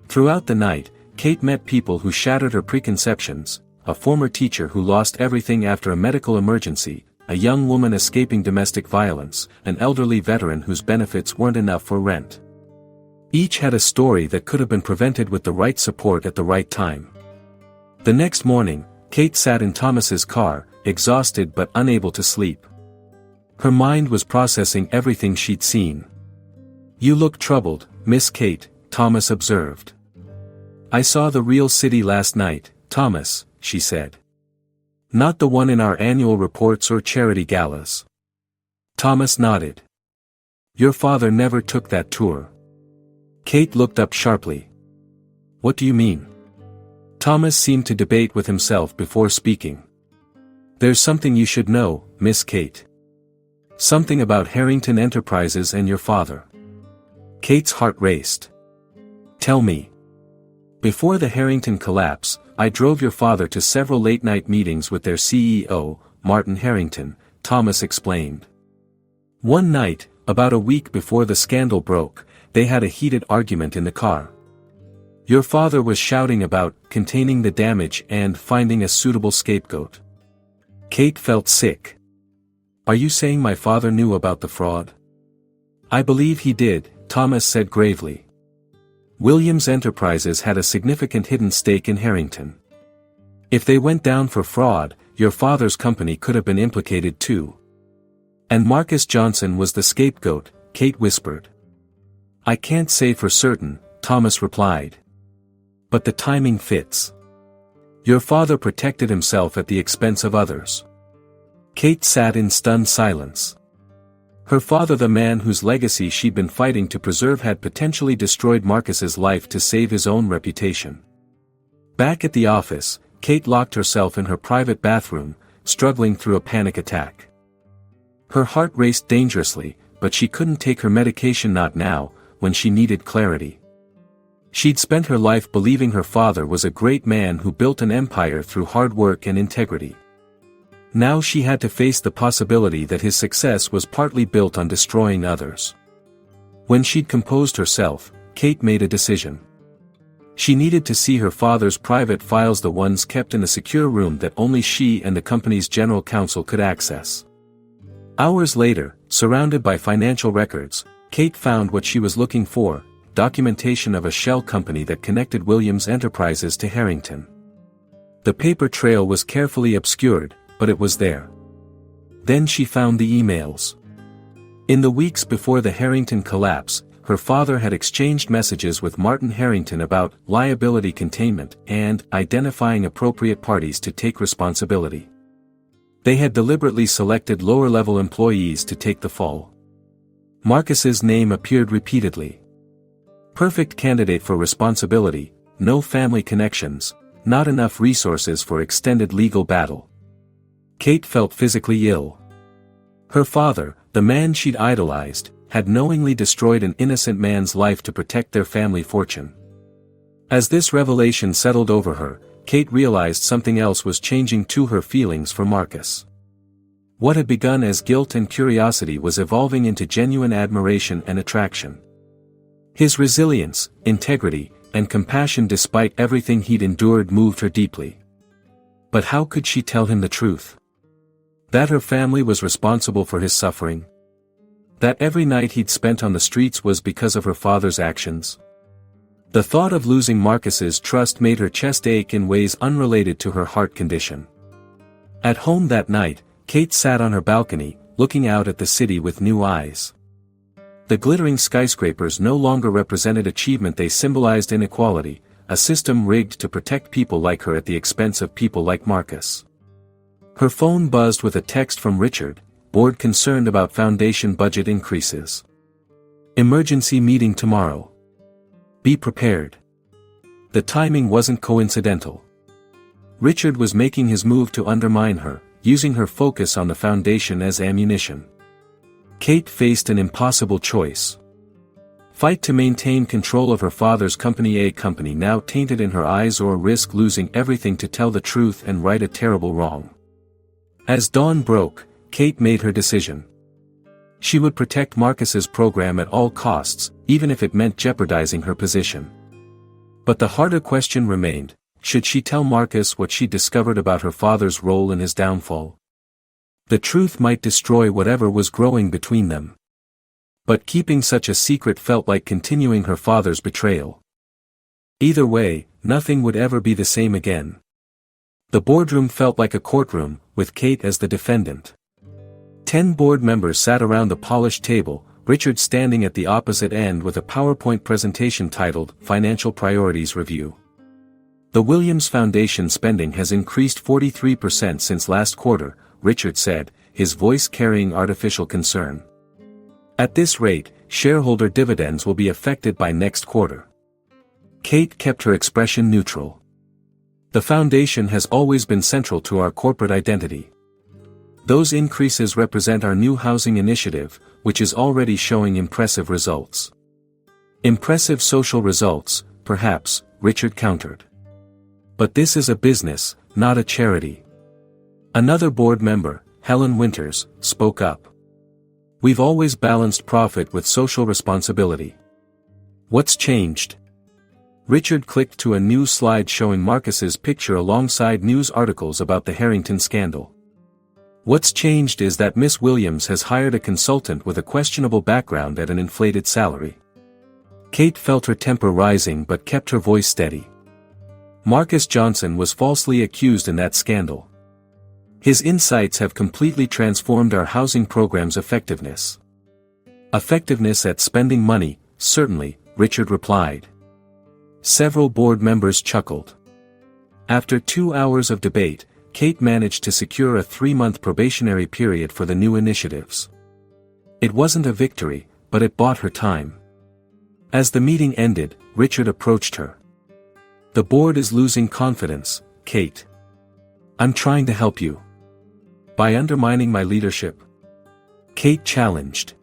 Throughout the night, Kate met people who shattered her preconceptions, a former teacher who lost everything after a medical emergency, a young woman escaping domestic violence, an elderly veteran whose benefits weren't enough for rent. Each had a story that could have been prevented with the right support at the right time. The next morning, Kate sat in Thomas's car, exhausted but unable to sleep. Her mind was processing everything she'd seen. "You look troubled, Miss Kate," Thomas observed. "I saw the real city last night, Thomas," she said. "Not the one in our annual reports or charity galas." Thomas nodded. "Your father never took that tour." Kate looked up sharply. "What do you mean?" Thomas seemed to debate with himself before speaking. "There's something you should know, Miss Kate. Something about Harrington Enterprises and your father." Kate's heart raced. "Tell me." "Before the Harrington collapse, I drove your father to several late-night meetings with their CEO, Martin Harrington," Thomas explained. "One night, about a week before the scandal broke, they had a heated argument in the car. Your father was shouting about containing the damage and finding a suitable scapegoat." Kate felt sick. "Are you saying my father knew about the fraud?" "I believe he did," Thomas said gravely. "Williams Enterprises had a significant hidden stake in Harrington. If they went down for fraud, your father's company could have been implicated too." "And Marcus Johnson was the scapegoat," Kate whispered. "I can't say for certain," Thomas replied. "But the timing fits. Your father protected himself at the expense of others." Kate sat in stunned silence. Her father, the man whose legacy she'd been fighting to preserve, had potentially destroyed Marcus's life to save his own reputation. Back at the office, Kate locked herself in her private bathroom, struggling through a panic attack. Her heart raced dangerously, but she couldn't take her medication, not now, when she needed clarity. She'd spent her life believing her father was a great man who built an empire through hard work and integrity. Now she had to face the possibility that his success was partly built on destroying others. When she'd composed herself, Kate made a decision. She needed to see her father's private files, the ones kept in a secure room that only she and the company's general counsel could access. Hours later, surrounded by financial records, Kate found what she was looking for: documentation of a shell company that connected Williams Enterprises to Harrington. The paper trail was carefully obscured, but it was there. Then she found the emails. In the weeks before the Harrington collapse, her father had exchanged messages with Martin Harrington about liability containment and identifying appropriate parties to take responsibility. They had deliberately selected lower-level employees to take the fall. Marcus's name appeared repeatedly. Perfect candidate for responsibility, no family connections, not enough resources for extended legal battle. Kate felt physically ill. Her father, the man she'd idolized, had knowingly destroyed an innocent man's life to protect their family fortune. As this revelation settled over her, Kate realized something else was changing too: her feelings for Marcus. What had begun as guilt and curiosity was evolving into genuine admiration and attraction. His resilience, integrity, and compassion despite everything he'd endured moved her deeply. But how could she tell him the truth? That her family was responsible for his suffering? That every night he'd spent on the streets was because of her father's actions? The thought of losing Marcus's trust made her chest ache in ways unrelated to her heart condition. At home that night, Kate sat on her balcony, looking out at the city with new eyes. The glittering skyscrapers no longer represented achievement, they symbolized inequality, a system rigged to protect people like her at the expense of people like Marcus. Her phone buzzed with a text from Richard, board concerned about foundation budget increases. Emergency meeting tomorrow. Be prepared. The timing wasn't coincidental. Richard was making his move to undermine her, using her focus on the foundation as ammunition. Kate faced an impossible choice. Fight to maintain control of her father's company, a company now tainted in her eyes, or risk losing everything to tell the truth and right a terrible wrong. As dawn broke, Kate made her decision. She would protect Marcus's program at all costs, even if it meant jeopardizing her position. But the harder question remained: should she tell Marcus what she discovered about her father's role in his downfall? The truth might destroy whatever was growing between them. But keeping such a secret felt like continuing her father's betrayal. Either way, nothing would ever be the same again. The boardroom felt like a courtroom, with Kate as the defendant. 10 board members sat around the polished table, Richard standing at the opposite end with a PowerPoint presentation titled Financial Priorities Review. The Williams Foundation spending has increased 43% since last quarter, Richard said, his voice carrying artificial concern. At this rate, shareholder dividends will be affected by next quarter. Kate kept her expression neutral. The foundation has always been central to our corporate identity. Those increases represent our new housing initiative, which is already showing impressive results. Impressive social results, perhaps, Richard countered. But this is a business, not a charity. Another board member, Helen Winters, spoke up. We've always balanced profit with social responsibility. What's changed? Richard clicked to a new slide showing Marcus's picture alongside news articles about the Harrington scandal. What's changed is that Miss Williams has hired a consultant with a questionable background at an inflated salary. Kate felt her temper rising but kept her voice steady. Marcus Johnson was falsely accused in that scandal. His insights have completely transformed our housing program's effectiveness. Effectiveness at spending money, certainly, Richard replied. Several board members chuckled. After 2 hours of debate, Kate managed to secure a 3-month probationary period for the new initiatives. It wasn't a victory, but it bought her time. As the meeting ended, Richard approached her. The board is losing confidence, Kate. I'm trying to help you. By undermining my leadership? Kate challenged.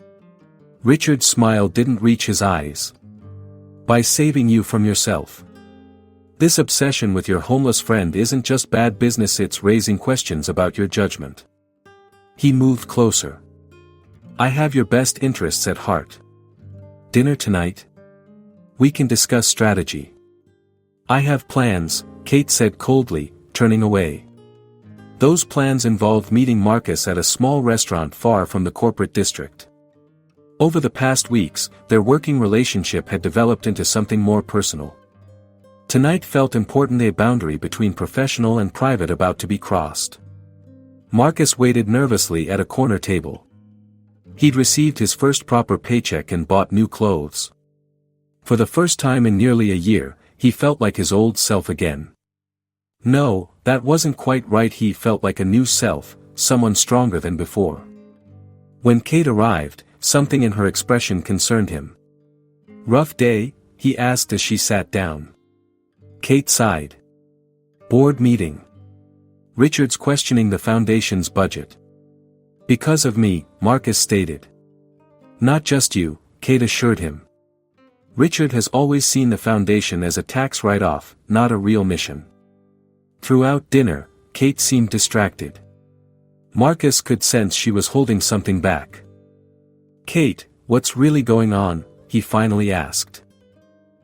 Richard's smile didn't reach his eyes. By saving you from yourself. This obsession with your homeless friend isn't just bad business, it's raising questions about your judgment. He moved closer. I have your best interests at heart. Dinner tonight? We can discuss strategy. I have plans, Kate said coldly, turning away. Those plans involved meeting Marcus at a small restaurant far from the corporate district. Over the past weeks, their working relationship had developed into something more personal. Tonight felt important, a boundary between professional and private about to be crossed. Marcus waited nervously at a corner table. He'd received his first proper paycheck and bought new clothes. For the first time in nearly a year, he felt like his old self again. No, that wasn't quite right. He felt like a new self, someone stronger than before. When Kate arrived, something in her expression concerned him. Rough day? He asked as she sat down. Kate sighed. Board meeting. Richard's questioning the foundation's budget. Because of me, Marcus stated. Not just you, Kate assured him. Richard has always seen the foundation as a tax write-off, not a real mission. Throughout dinner, Kate seemed distracted. Marcus could sense she was holding something back. Kate, what's really going on? He finally asked.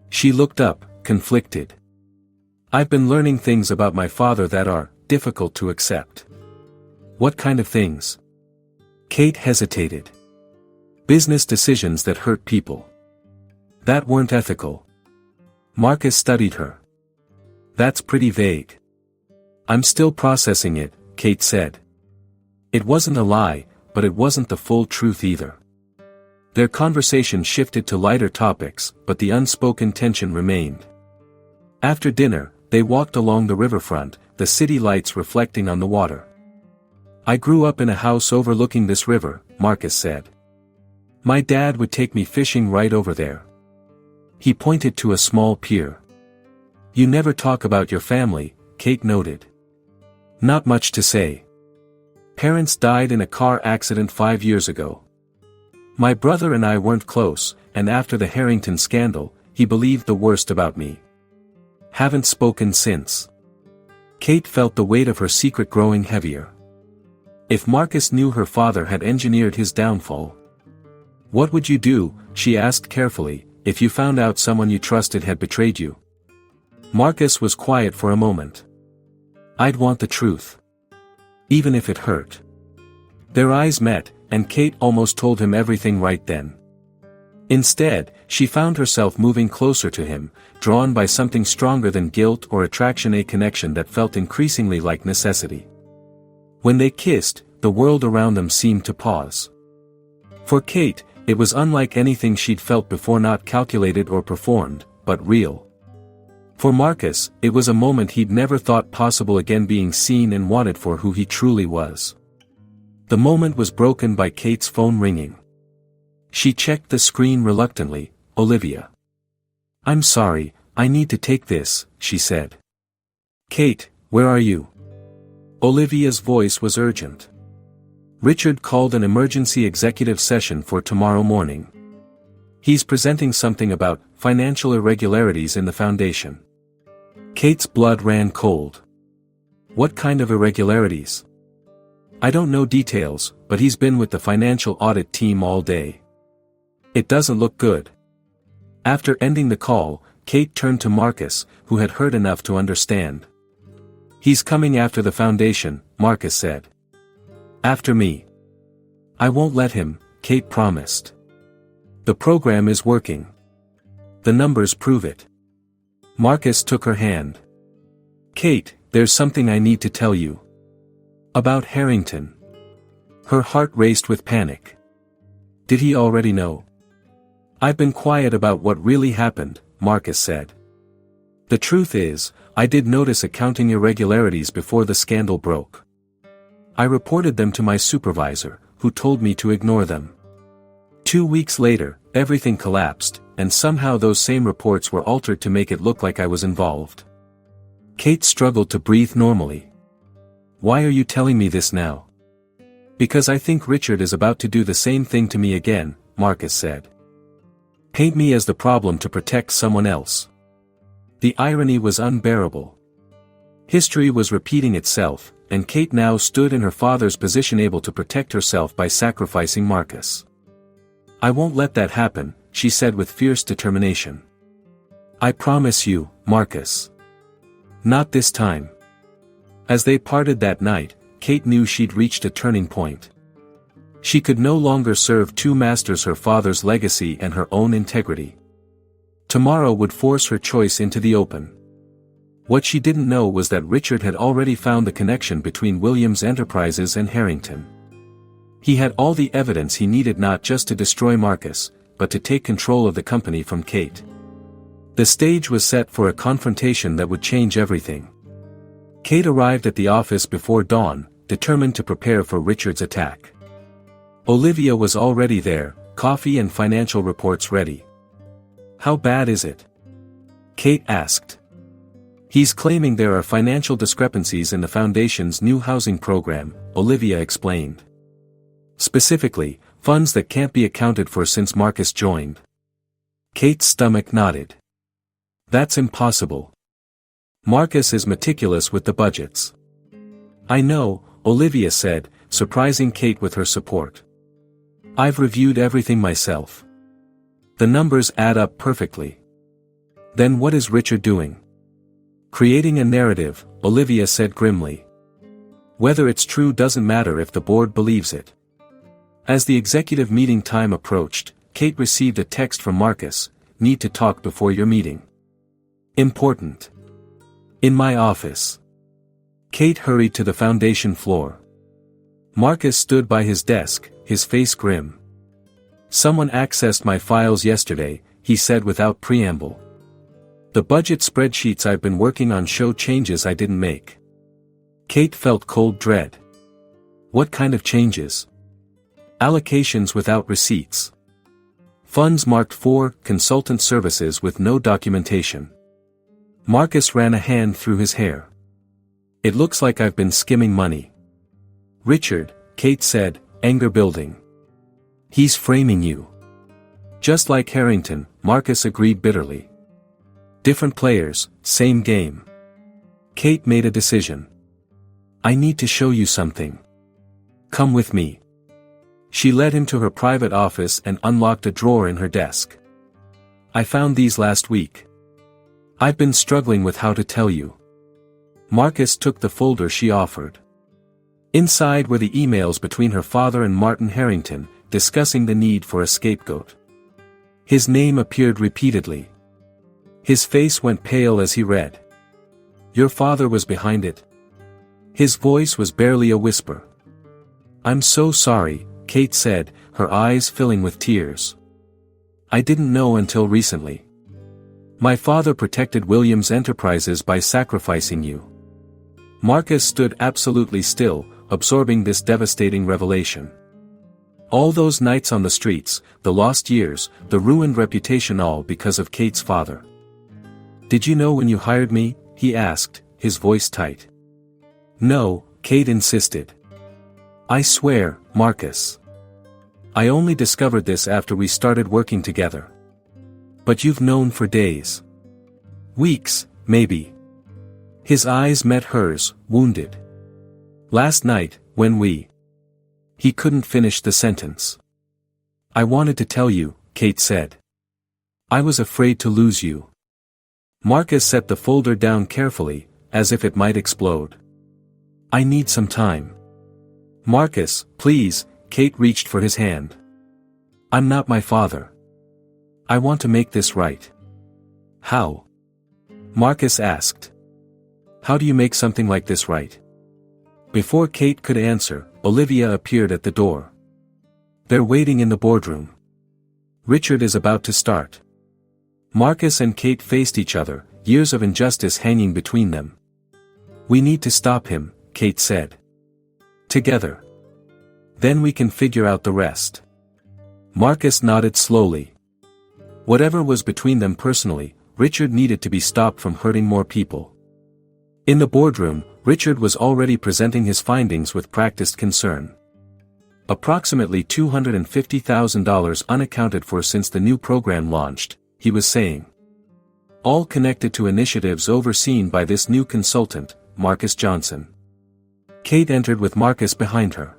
She looked up, conflicted. I've been learning things about my father that are difficult to accept. What kind of things? Kate hesitated. Business decisions that hurt people. That weren't ethical. Marcus studied her. That's pretty vague. I'm still processing it, Kate said. It wasn't a lie, but it wasn't the full truth either. Their conversation shifted to lighter topics, but the unspoken tension remained. After dinner, they walked along the riverfront, the city lights reflecting on the water. I grew up in a house overlooking this river, Marcus said. My dad would take me fishing right over there. He pointed to a small pier. You never talk about your family, Kate noted. Not much to say. Parents died in a car accident 5 years ago. My brother and I weren't close, and after the Harrington scandal, he believed the worst about me. Haven't spoken since. Kate felt the weight of her secret growing heavier. If Marcus knew her father had engineered his downfall. What would you do, she asked carefully, if you found out someone you trusted had betrayed you? Marcus was quiet for a moment. I'd want the truth. Even if it hurt. Their eyes met, and Kate almost told him everything right then. Instead, she found herself moving closer to him, drawn by something stronger than guilt or attraction, a connection that felt increasingly like necessity. When they kissed, the world around them seemed to pause. For Kate, it was unlike anything she'd felt before, not calculated or performed, but real. For Marcus, it was a moment he'd never thought possible again, being seen and wanted for who he truly was. The moment was broken by Kate's phone ringing. She checked the screen reluctantly. Olivia. I'm sorry, I need to take this, she said. Kate, where are you? Olivia's voice was urgent. Richard called an emergency executive session for tomorrow morning. He's presenting something about financial irregularities in the foundation. Kate's blood ran cold. What kind of irregularities? I don't know details, but he's been with the financial audit team all day. It doesn't look good. After ending the call, Kate turned to Marcus, who had heard enough to understand. He's coming after the foundation, Marcus said. After me. I won't let him, Kate promised. The program is working. The numbers prove it. Marcus took her hand. Kate, there's something I need to tell you. About Harrington. Her heart raced with panic. Did he already know? I've been quiet about what really happened, Marcus said. The truth is, I did notice accounting irregularities before the scandal broke. I reported them to my supervisor, who told me to ignore them. 2 weeks later, everything collapsed, and somehow those same reports were altered to make it look like I was involved. Kate struggled to breathe normally. "Why are you telling me this now?" "Because I think Richard is about to do the same thing to me again," Marcus said. "Paint me as the problem to protect someone else." The irony was unbearable. History was repeating itself, and Kate now stood in her father's position, able to protect herself by sacrificing Marcus. "I won't let that happen," she said with fierce determination. "I promise you, Marcus. Not this time." As they parted that night, Kate knew she'd reached a turning point. She could no longer serve two masters, her father's legacy and her own integrity. Tomorrow would force her choice into the open. What she didn't know was that Richard had already found the connection between Williams Enterprises and Harrington. He had all the evidence he needed, not just to destroy Marcus, but to take control of the company from Kate. The stage was set for a confrontation that would change everything. Kate arrived at the office before dawn, determined to prepare for Richard's attack. Olivia was already there, coffee and financial reports ready. "How bad is it?" Kate asked. "He's claiming there are financial discrepancies in the foundation's new housing program," Olivia explained. "Specifically, funds that can't be accounted for since Marcus joined." Kate's stomach nodded. "That's impossible. Marcus is meticulous with the budgets." "I know," Olivia said, surprising Kate with her support. "I've reviewed everything myself. The numbers add up perfectly." "Then what is Richard doing?" "Creating a narrative," Olivia said grimly. "Whether it's true doesn't matter if the board believes it." As the executive meeting time approached, Kate received a text from Marcus: "Need to talk before your meeting. Important. In my office." Kate hurried to the foundation floor. Marcus stood by his desk, his face grim. "Someone accessed my files yesterday," he said without preamble. "The budget spreadsheets I've been working on show changes I didn't make." Kate felt cold dread. "What kind of changes?" "Allocations without receipts. Funds marked for consultant services with no documentation." Marcus ran a hand through his hair. "It looks like I've been skimming money." "Richard," Kate said, anger building. "He's framing you." "Just like Harrington," Marcus agreed bitterly. "Different players, same game." Kate made a decision. "I need to show you something. Come with me." She led him to her private office and unlocked a drawer in her desk. "I found these last week. I've been struggling with how to tell you." Marcus took the folder she offered. Inside were the emails between her father and Martin Harrington, discussing the need for a scapegoat. His name appeared repeatedly. His face went pale as he read. "Your father was behind it." His voice was barely a whisper. "I'm so sorry," Kate said, her eyes filling with tears. "I didn't know until recently. My father protected Williams Enterprises by sacrificing you." Marcus stood absolutely still, absorbing this devastating revelation. All those nights on the streets, the lost years, the ruined reputation, all because of Kate's father. "Did you know when you hired me?" he asked, his voice tight. "No," Kate insisted. "I swear, Marcus. I only discovered this after we started working together." "But you've known for days." "Weeks, maybe." His eyes met hers, wounded. "Last night, when we..." He couldn't finish the sentence. "I wanted to tell you," Kate said. "I was afraid to lose you." Marcus set the folder down carefully, as if it might explode. "I need some time." "Marcus, please," Kate reached for his hand. "I'm not my father. I want to make this right." "How?" Marcus asked. "How do you make something like this right?" Before Kate could answer, Olivia appeared at the door. "They're waiting in the boardroom. Richard is about to start." Marcus and Kate faced each other, years of injustice hanging between them. "We need to stop him," Kate said. "Together. Then we can figure out the rest." Marcus nodded slowly. Whatever was between them personally, Richard needed to be stopped from hurting more people. In the boardroom, Richard was already presenting his findings with practiced concern. Approximately $250,000 unaccounted for since the new program launched, he was saying. All connected to initiatives overseen by this new consultant, Marcus Johnson. Kate entered with Marcus behind her.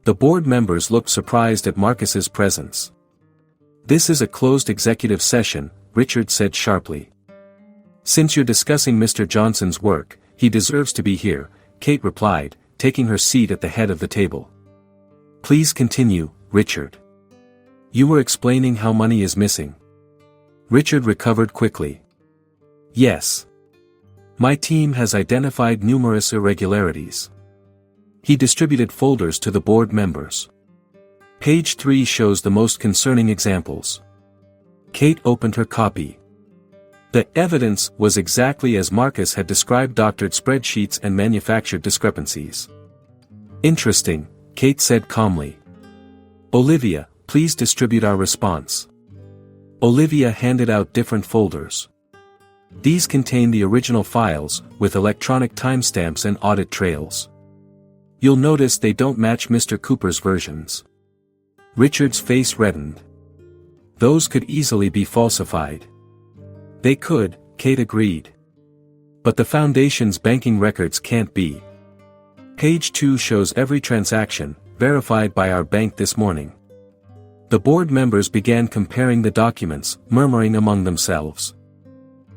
The board members looked surprised at Marcus's presence. "This is a closed executive session," Richard said sharply. "Since you're discussing Mr. Johnson's work, he deserves to be here," Kate replied, taking her seat at the head of the table. "Please continue, Richard. You were explaining how money is missing." Richard recovered quickly. "Yes. My team has identified numerous irregularities." He distributed folders to the board members. Page 3 shows the most concerning examples. Kate opened her copy. The evidence was exactly as Marcus had described: doctored spreadsheets and manufactured discrepancies. "Interesting," Kate said calmly. "Olivia, please distribute our response." Olivia handed out different folders. These contain the original files, with electronic timestamps and audit trails. You'll notice they don't match Mr. Cooper's versions. Richard's face reddened. "Those could easily be falsified." "They could," Kate agreed. "But the Foundation's banking records can't be." Page 2 shows every transaction, verified by our bank this morning. The board members began comparing the documents, murmuring among themselves.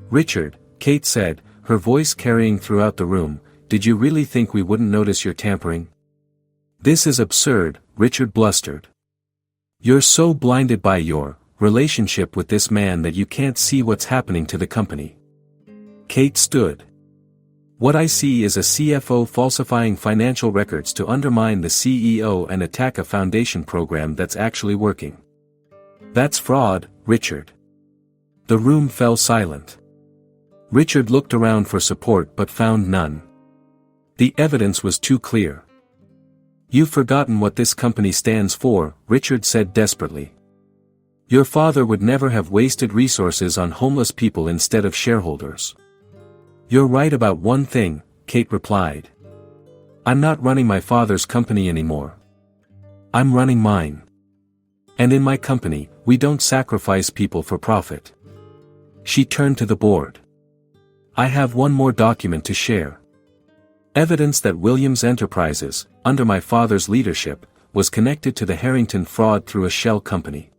"Richard," Kate said, her voice carrying throughout the room, "did you really think we wouldn't notice your tampering?" "This is absurd," Richard blustered. "You're so blinded by your relationship with this man that you can't see what's happening to the company." Kate stood. "What I see is a CFO falsifying financial records to undermine the CEO and attack a foundation program that's actually working. That's fraud, Richard." The room fell silent. Richard looked around for support but found none. The evidence was too clear. "You've forgotten what this company stands for," Richard said desperately. "Your father would never have wasted resources on homeless people instead of shareholders." "You're right about one thing," Kate replied. "I'm not running my father's company anymore. I'm running mine. And in my company, we don't sacrifice people for profit." She turned to the board. "I have one more document to share. Evidence that Williams Enterprises, under my father's leadership, was connected to the Harrington fraud through a shell company.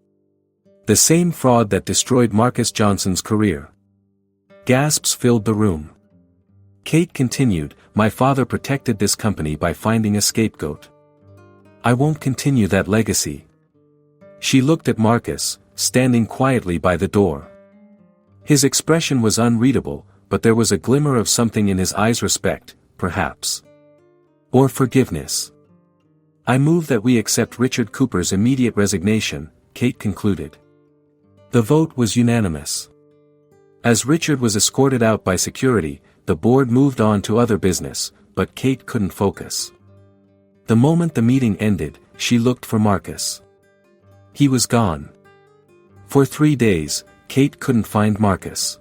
The same fraud that destroyed Marcus Johnson's career." Gasps filled the room. Kate continued, "My father protected this company by finding a scapegoat. I won't continue that legacy." She looked at Marcus, standing quietly by the door. His expression was unreadable, but there was a glimmer of something in his eyes: respect, perhaps. Or forgiveness. "I move that we accept Richard Cooper's immediate resignation," Kate concluded. The vote was unanimous. As Richard was escorted out by security, the board moved on to other business, but Kate couldn't focus. The moment the meeting ended, she looked for Marcus. He was gone. For 3 days, Kate couldn't find Marcus.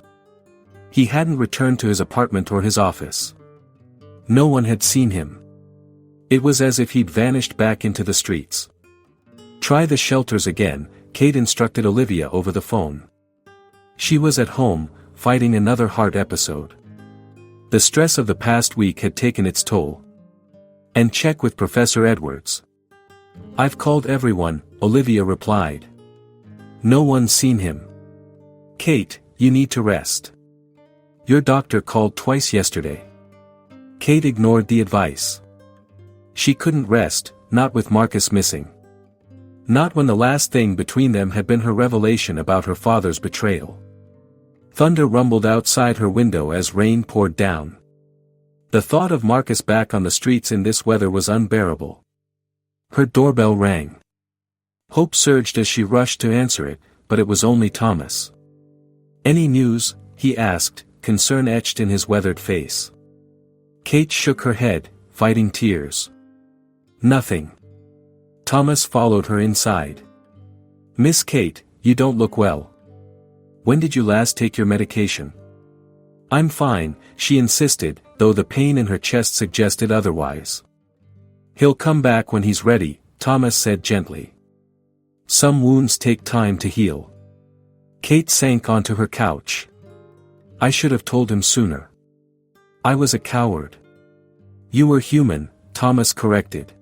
He hadn't returned to his apartment or his office. No one had seen him. It was as if he'd vanished back into the streets. "Try the shelters again," Kate instructed Olivia over the phone. She was at home, fighting another heart episode. The stress of the past week had taken its toll. "And check with Professor Edwards." "I've called everyone," Olivia replied. "No one's seen him." "Kate, you need to rest. Your doctor called twice yesterday." Kate ignored the advice. She couldn't rest, not with Marcus missing. Not when the last thing between them had been her revelation about her father's betrayal. Thunder rumbled outside her window as rain poured down. The thought of Marcus back on the streets in this weather was unbearable. Her doorbell rang. Hope surged as she rushed to answer it, but it was only Thomas. "Any news?" he asked, concern etched in his weathered face. Kate shook her head, fighting tears. "Nothing." Thomas followed her inside. "Miss Kate, you don't look well. When did you last take your medication?" I'm fine, she insisted, though the pain in her chest suggested otherwise. He'll come back when he's ready, Thomas said gently. Some wounds take time to heal. Kate sank onto her couch. I should have told him sooner. I was a coward. You were human, Thomas corrected.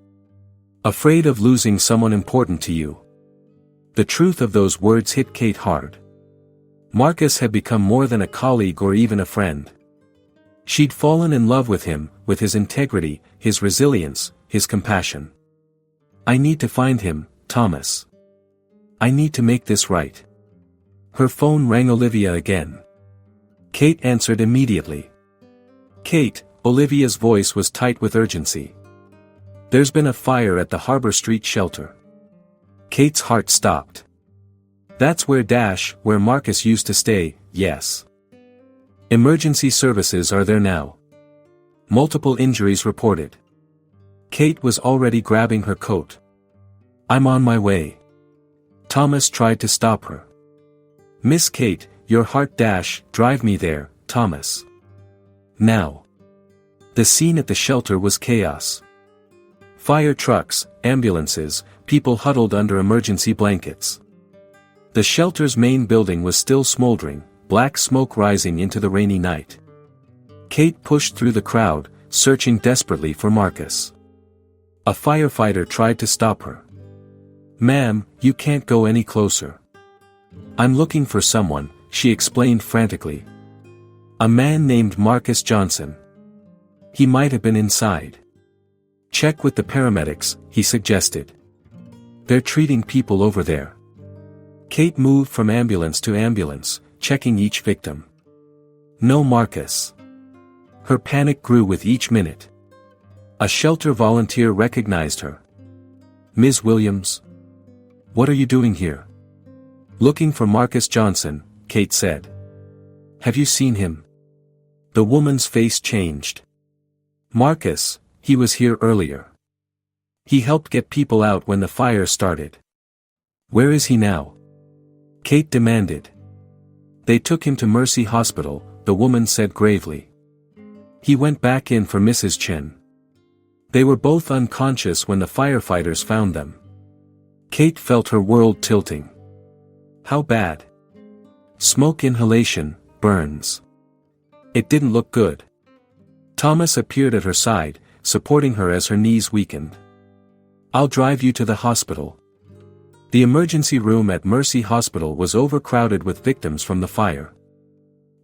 Afraid of losing someone important to you. The truth of those words hit Kate hard. Marcus had become more than a colleague or even a friend. She'd fallen in love with him, with his integrity, his resilience, his compassion. I need to find him, Thomas. I need to make this right. Her phone rang. Olivia again. Kate answered immediately. Kate, Olivia's voice was tight with urgency. There's been a fire at the Harbor Street shelter. Kate's heart stopped. That's where Marcus used to stay, yes. Emergency services are there now. Multiple injuries reported. Kate was already grabbing her coat. I'm on my way. Thomas tried to stop her. Miss Kate, your heart drive me there, Thomas. Now. The scene at the shelter was chaos. Fire trucks, ambulances, people huddled under emergency blankets. The shelter's main building was still smoldering, black smoke rising into the rainy night. Kate pushed through the crowd, searching desperately for Marcus. A firefighter tried to stop her. Ma'am, you can't go any closer. I'm looking for someone, she explained frantically. A man named Marcus Johnson. He might have been inside. Check with the paramedics, he suggested. They're treating people over there. Kate moved from ambulance to ambulance, checking each victim. No Marcus. Her panic grew with each minute. A shelter volunteer recognized her. Ms. Williams? What are you doing here? Looking for Marcus Johnson, Kate said. Have you seen him? The woman's face changed. Marcus, he was here earlier. He helped get people out when the fire started. Where is he now? Kate demanded. They took him to Mercy Hospital, the woman said gravely. He went back in for Mrs. Chen. They were both unconscious when the firefighters found them. Kate felt her world tilting. How bad? Smoke inhalation, burns. It didn't look good. Thomas appeared at her side, supporting her as her knees weakened. I'll drive you to the hospital. The emergency room at Mercy Hospital was overcrowded with victims from the fire.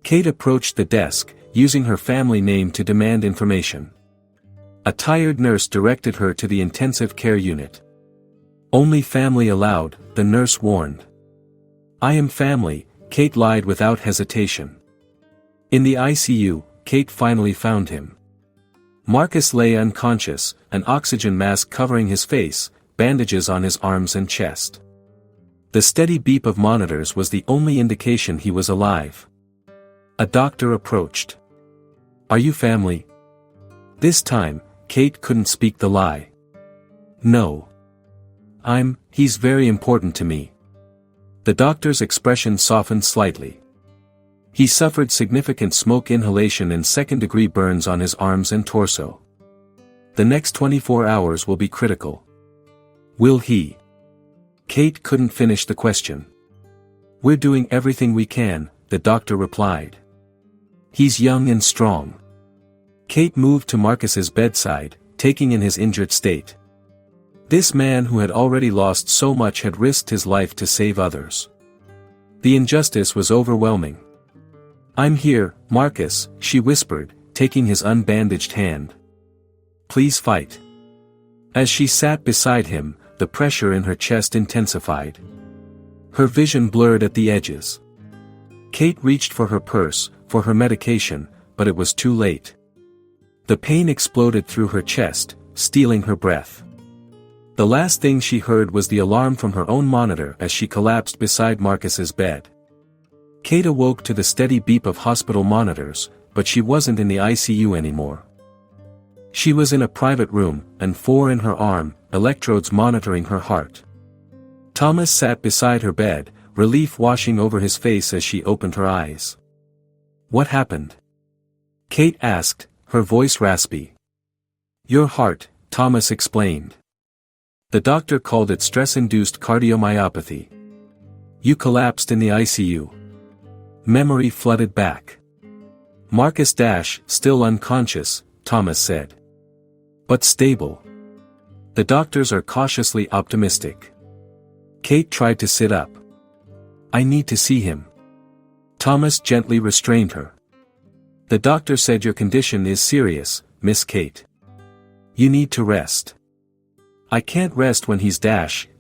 Kate approached the desk, using her family name to demand information. A tired nurse directed her to the intensive care unit. Only family allowed, the nurse warned. I am family, Kate lied without hesitation. In the ICU, Kate finally found him. Marcus lay unconscious, an oxygen mask covering his face, bandages on his arms and chest. The steady beep of monitors was the only indication he was alive. A doctor approached. Are you family? This time, Kate couldn't speak the lie. No. He's very important to me. The doctor's expression softened slightly. He suffered significant smoke inhalation and second-degree burns on his arms and torso. The next 24 hours will be critical. Will he? Kate couldn't finish the question. We're doing everything we can, the doctor replied. He's young and strong. Kate moved to Marcus's bedside, taking in his injured state. This man who had already lost so much had risked his life to save others. The injustice was overwhelming. I'm here, Marcus, she whispered, taking his unbandaged hand. Please fight. As she sat beside him, the pressure in her chest intensified. Her vision blurred at the edges. Kate reached for her purse, for her medication, but it was too late. The pain exploded through her chest, stealing her breath. The last thing she heard was the alarm from her own monitor as she collapsed beside Marcus's bed. Kate awoke to the steady beep of hospital monitors, but she wasn't in the ICU anymore. She was in a private room, and 4 in her arm, electrodes monitoring her heart. Thomas sat beside her bed, relief washing over his face as she opened her eyes. What happened? Kate asked, her voice raspy. Your heart, Thomas explained. The doctor called it stress-induced cardiomyopathy. You collapsed in the ICU. Memory flooded back. Marcus still unconscious, Thomas said. But stable. The doctors are cautiously optimistic. Kate tried to sit up. I need to see him. Thomas gently restrained her. The doctor said your condition is serious, Miss Kate. You need to rest. I can't rest when he's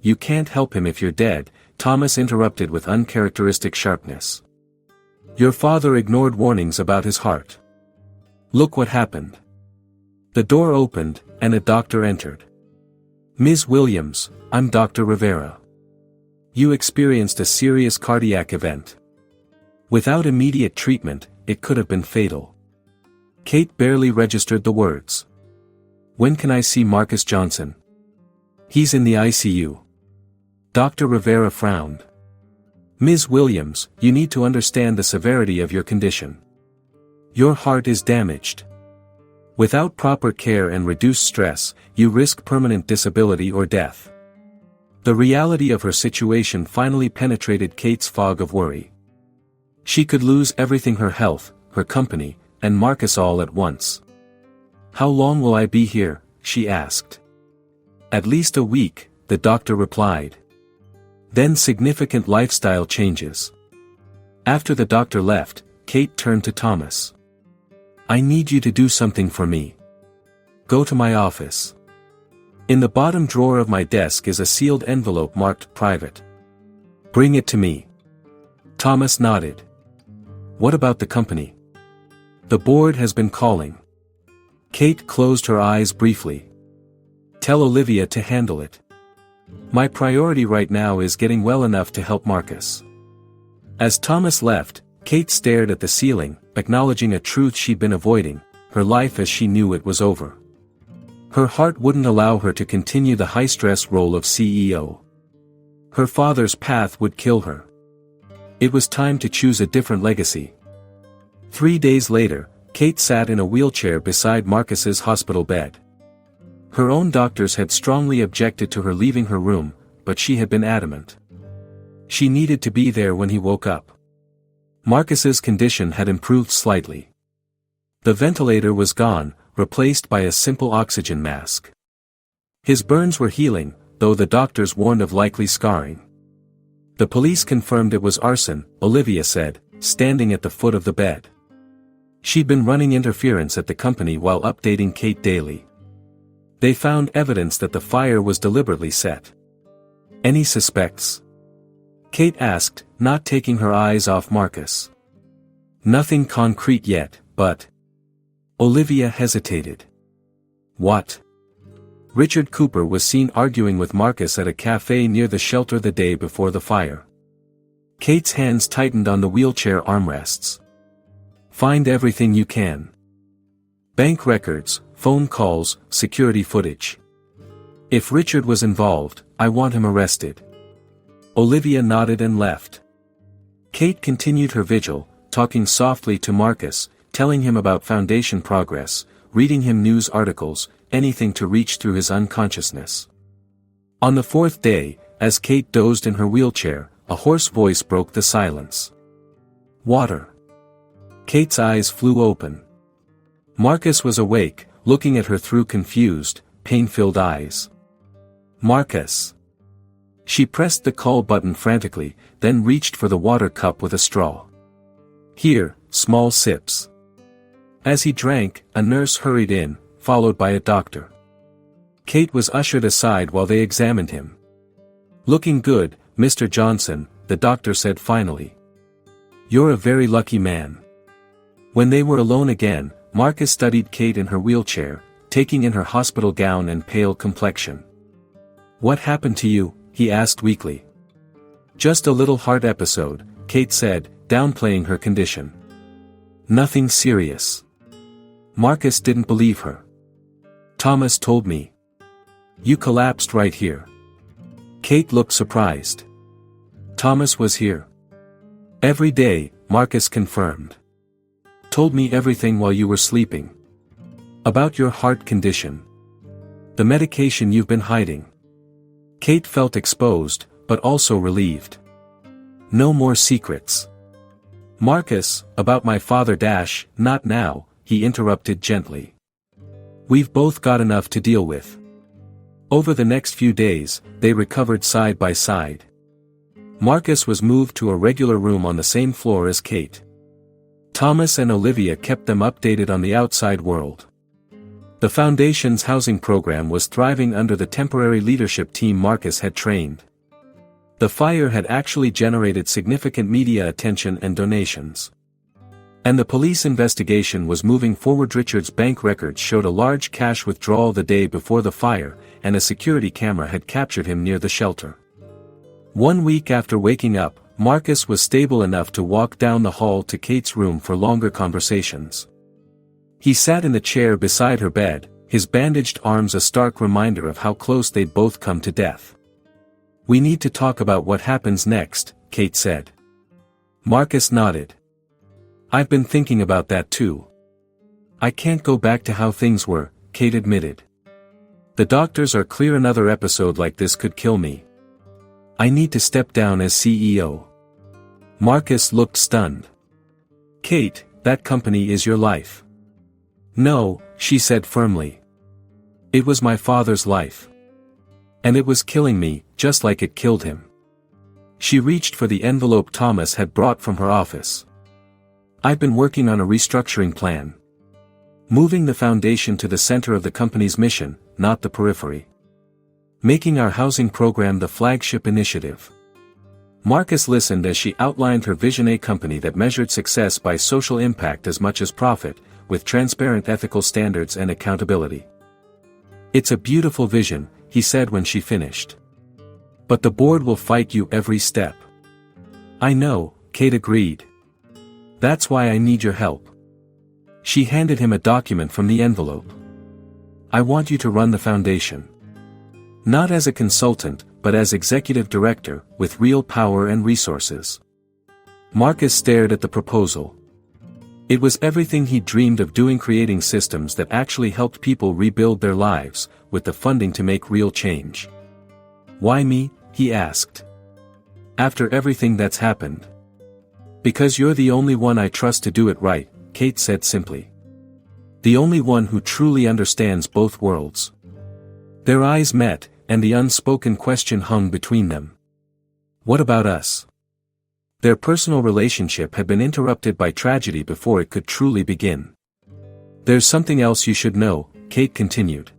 you can't help him if you're dead, Thomas interrupted with uncharacteristic sharpness. Your father ignored warnings about his heart. Look what happened. The door opened, and a doctor entered. Ms. Williams, I'm Dr. Rivera. You experienced a serious cardiac event. Without immediate treatment, it could have been fatal. Kate barely registered the words. When can I see Marcus Johnson? He's in the ICU. Dr. Rivera frowned. Ms. Williams, you need to understand the severity of your condition. Your heart is damaged. Without proper care and reduced stress, you risk permanent disability or death. The reality of her situation finally penetrated Kate's fog of worry. She could lose everything: her health, her company, and Marcus all at once. How long will I be here? She asked. At least a week, the doctor replied. Then significant lifestyle changes. After the doctor left, Kate turned to Thomas. I need you to do something for me. Go to my office. In the bottom drawer of my desk is a sealed envelope marked private. Bring it to me. Thomas nodded. What about the company? The board has been calling. Kate closed her eyes briefly. Tell Olivia to handle it. My priority right now is getting well enough to help Marcus. As Thomas left, Kate stared at the ceiling, acknowledging a truth she'd been avoiding: her life as she knew it was over. Her heart wouldn't allow her to continue the high-stress role of CEO. Her father's path would kill her. It was time to choose a different legacy. 3 days later, Kate sat in a wheelchair beside Marcus's hospital bed. Her own doctors had strongly objected to her leaving her room, but she had been adamant. She needed to be there when he woke up. Marcus's condition had improved slightly. The ventilator was gone, replaced by a simple oxygen mask. His burns were healing, though the doctors warned of likely scarring. The police confirmed it was arson, Olivia said, standing at the foot of the bed. She'd been running interference at the company while updating Kate daily. They found evidence that the fire was deliberately set. Any suspects? Kate asked, not taking her eyes off Marcus. Nothing concrete yet, but... Olivia hesitated. What? Richard Cooper was seen arguing with Marcus at a cafe near the shelter the day before the fire. Kate's hands tightened on the wheelchair armrests. Find everything you can. Bank records, phone calls, security footage. If Richard was involved, I want him arrested. Olivia nodded and left. Kate continued her vigil, talking softly to Marcus, telling him about Foundation progress, reading him news articles, anything to reach through his unconsciousness. On the 4th day, as Kate dozed in her wheelchair, a hoarse voice broke the silence. Water. Kate's eyes flew open. Marcus was awake, looking at her through confused, pain-filled eyes. Marcus. She pressed the call button frantically, then reached for the water cup with a straw. Here, small sips. As he drank, a nurse hurried in, followed by a doctor. Kate was ushered aside while they examined him. Looking good, Mr. Johnson, the doctor said finally. You're a very lucky man. When they were alone again, Marcus studied Kate in her wheelchair, taking in her hospital gown and pale complexion. What happened to you? He asked weakly. Just a little heart episode, Kate said, downplaying her condition. Nothing serious. Marcus didn't believe her. Thomas told me. You collapsed right here. Kate looked surprised. Thomas was here. Every day, Marcus confirmed. Told me everything while you were sleeping. About your heart condition. The medication you've been hiding. Kate felt exposed, but also relieved. No more secrets. Marcus, about my father not now, he interrupted gently. We've both got enough to deal with. Over the next few days, they recovered side by side. Marcus was moved to a regular room on the same floor as Kate. Thomas and Olivia kept them updated on the outside world. The Foundation's housing program was thriving under the temporary leadership team Marcus had trained. The fire had actually generated significant media attention and donations. And the police investigation was moving forward. Richard's bank records showed a large cash withdrawal the day before the fire, and a security camera had captured him near the shelter. 1 week after waking up, Marcus was stable enough to walk down the hall to Kate's room for longer conversations. He sat in the chair beside her bed, his bandaged arms a stark reminder of how close they'd both come to death. We need to talk about what happens next, Kate said. Marcus nodded. I've been thinking about that too. I can't go back to how things were, Kate admitted. The doctors are clear another episode like this could kill me. I need to step down as CEO. Marcus looked stunned. Kate, that company is your life. No, she said firmly. It was my father's life. And it was killing me, just like it killed him. She reached for the envelope Thomas had brought from her office. I've been working on a restructuring plan. Moving the foundation to the center of the company's mission, not the periphery. Making our housing program the flagship initiative. Marcus listened as she outlined her vision, a company that measured success by social impact as much as profit, with transparent ethical standards and accountability. It's a beautiful vision, he said when she finished. But the board will fight you every step. I know, Kate agreed. That's why I need your help. She handed him a document from the envelope. I want you to run the foundation. Not as a consultant, but as executive director, with real power and resources. Marcus stared at the proposal. It was everything he dreamed of doing, creating systems that actually helped people rebuild their lives, with the funding to make real change. Why me? He asked. After everything that's happened. Because you're the only one I trust to do it right, Kate said simply. The only one who truly understands both worlds. Their eyes met, and the unspoken question hung between them. What about us? Their personal relationship had been interrupted by tragedy before it could truly begin. There's something else you should know, Kate continued.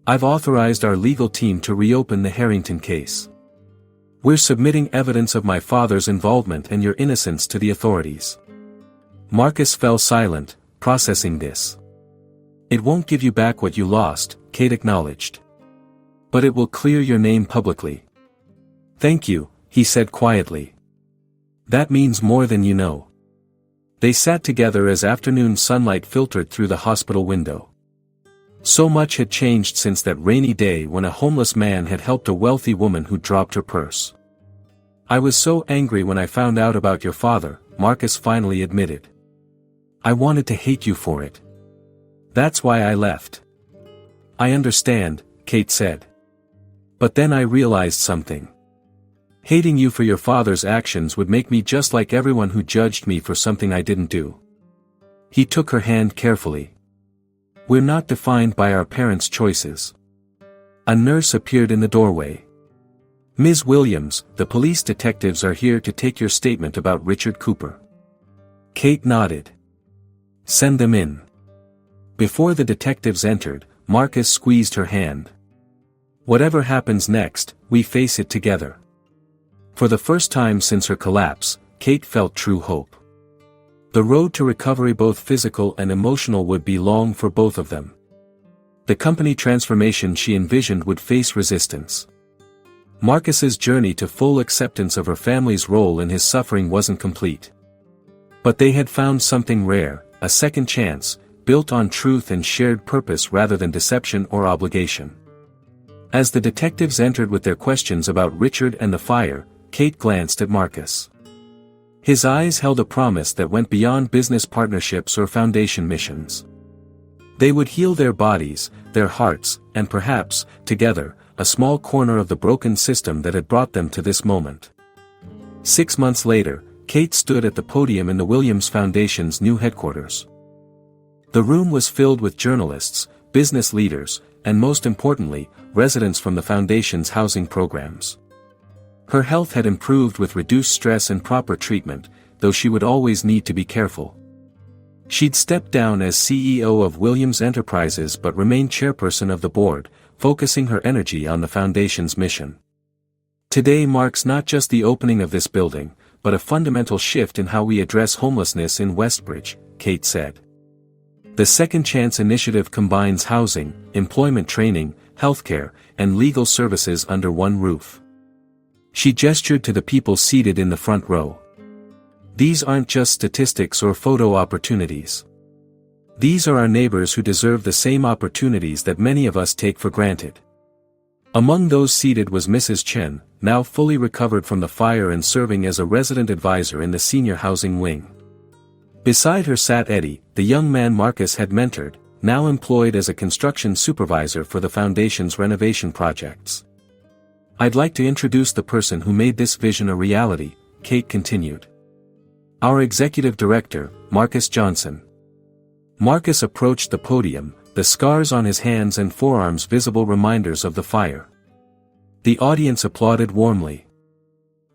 I've authorized our legal team to reopen the Harrington case. We're submitting evidence of my father's involvement and your innocence to the authorities. Marcus fell silent, processing this. It won't give you back what you lost, Kate acknowledged. But it will clear your name publicly. Thank you, he said quietly. That means more than you know. They sat together as afternoon sunlight filtered through the hospital window. So much had changed since that rainy day when a homeless man had helped a wealthy woman who dropped her purse. I was so angry when I found out about your father, Marcus finally admitted. I wanted to hate you for it. That's why I left. I understand, Kate said. But then I realized something. Hating you for your father's actions would make me just like everyone who judged me for something I didn't do. He took her hand carefully. We're not defined by our parents' choices. A nurse appeared in the doorway. Ms. Williams, the police detectives are here to take your statement about Richard Cooper. Kate nodded. Send them in. Before the detectives entered, Marcus squeezed her hand. Whatever happens next, we face it together. For the first time since her collapse, Kate felt true hope. The road to recovery, both physical and emotional, would be long for both of them. The company transformation she envisioned would face resistance. Marcus's journey to full acceptance of her family's role in his suffering wasn't complete. But they had found something rare, a second chance, built on truth and shared purpose rather than deception or obligation. As the detectives entered with their questions about Richard and the fire, Kate glanced at Marcus. His eyes held a promise that went beyond business partnerships or foundation missions. They would heal their bodies, their hearts, and perhaps, together, a small corner of the broken system that had brought them to this moment. 6 months later, Kate stood at the podium in the Williams Foundation's new headquarters. The room was filled with journalists, business leaders, and most importantly, residents from the foundation's housing programs. Her health had improved with reduced stress and proper treatment, though she would always need to be careful. She'd stepped down as CEO of Williams Enterprises but remained chairperson of the board, focusing her energy on the foundation's mission. Today marks not just the opening of this building, but a fundamental shift in how we address homelessness in Westbridge, Kate said. The Second Chance initiative combines housing, employment training, healthcare, and legal services under one roof. She gestured to the people seated in the front row. These aren't just statistics or photo opportunities. These are our neighbors who deserve the same opportunities that many of us take for granted. Among those seated was Mrs. Chen, now fully recovered from the fire and serving as a resident advisor in the senior housing wing. Beside her sat Eddie, the young man Marcus had mentored, now employed as a construction supervisor for the foundation's renovation projects. "I'd like to introduce the person who made this vision a reality," Kate continued. "Our executive director, Marcus Johnson." Marcus approached the podium, the scars on his hands and forearms visible reminders of the fire. The audience applauded warmly.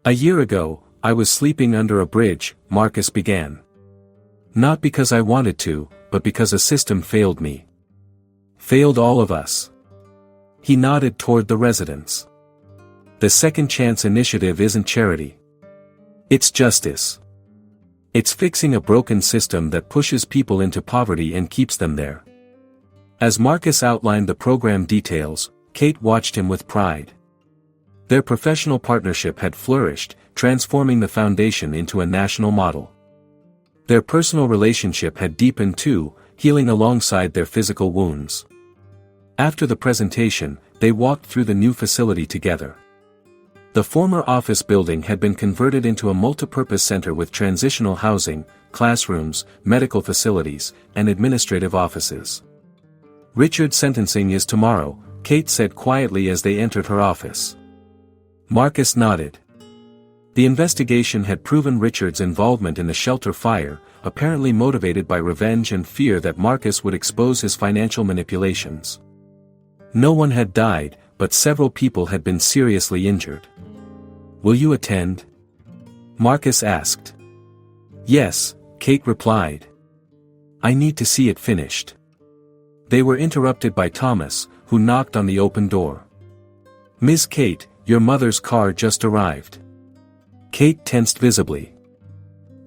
"A year ago, I was sleeping under a bridge," Marcus began. "Not because I wanted to, but because a system failed me. Failed all of us." He nodded toward the residents. The Second Chance initiative isn't charity. It's justice. It's fixing a broken system that pushes people into poverty and keeps them there. As Marcus outlined the program details, Kate watched him with pride. Their professional partnership had flourished, transforming the foundation into a national model. Their personal relationship had deepened too, healing alongside their physical wounds. After the presentation, they walked through the new facility together. The former office building had been converted into a multipurpose center with transitional housing, classrooms, medical facilities, and administrative offices. "Richard's sentencing is tomorrow," Kate said quietly as they entered her office. Marcus nodded. The investigation had proven Richard's involvement in the shelter fire, apparently motivated by revenge and fear that Marcus would expose his financial manipulations. No one had died, but several people had been seriously injured. "Will you attend?" Marcus asked. "Yes," Kate replied. "I need to see it finished." They were interrupted by Thomas, who knocked on the open door. "Miss Kate, your mother's car just arrived." Kate tensed visibly.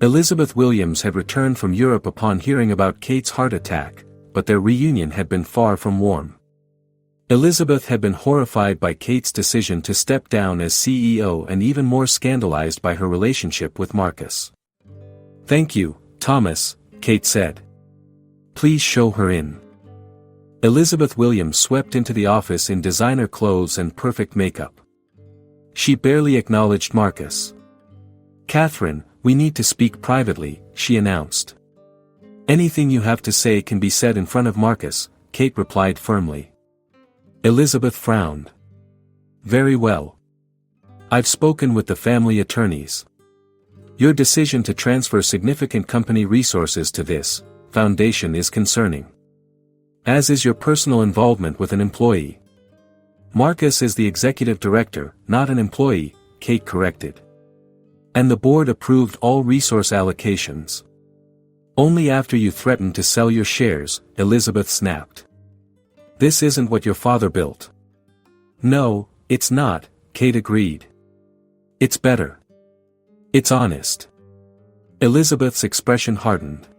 Elizabeth Williams had returned from Europe upon hearing about Kate's heart attack, but their reunion had been far from warm. Elizabeth had been horrified by Kate's decision to step down as CEO and even more scandalized by her relationship with Marcus. "Thank you, Thomas," Kate said. "Please show her in." Elizabeth Williams swept into the office in designer clothes and perfect makeup. She barely acknowledged Marcus. "Catherine, we need to speak privately," she announced. "Anything you have to say can be said in front of Marcus," Kate replied firmly. Elizabeth frowned. "Very well. I've spoken with the family attorneys. Your decision to transfer significant company resources to this foundation is concerning. As is your personal involvement with an employee." "Marcus is the executive director, not an employee," Kate corrected. "And the board approved all resource allocations." "Only after you threatened to sell your shares," Elizabeth snapped. "This isn't what your father built." "No, it's not," Kate agreed. "It's better. It's honest." Elizabeth's expression hardened.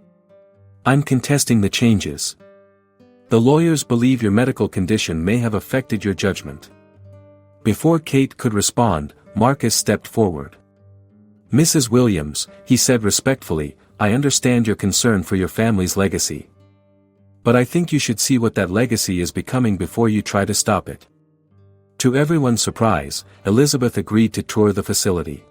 "I'm contesting the changes. The lawyers believe your medical condition may have affected your judgment." Before Kate could respond, Marcus stepped forward. "Mrs. Williams," he said respectfully, "I understand your concern for your family's legacy. But I think you should see what that legacy is becoming before you try to stop it." To everyone's surprise, Elizabeth agreed to tour the facility.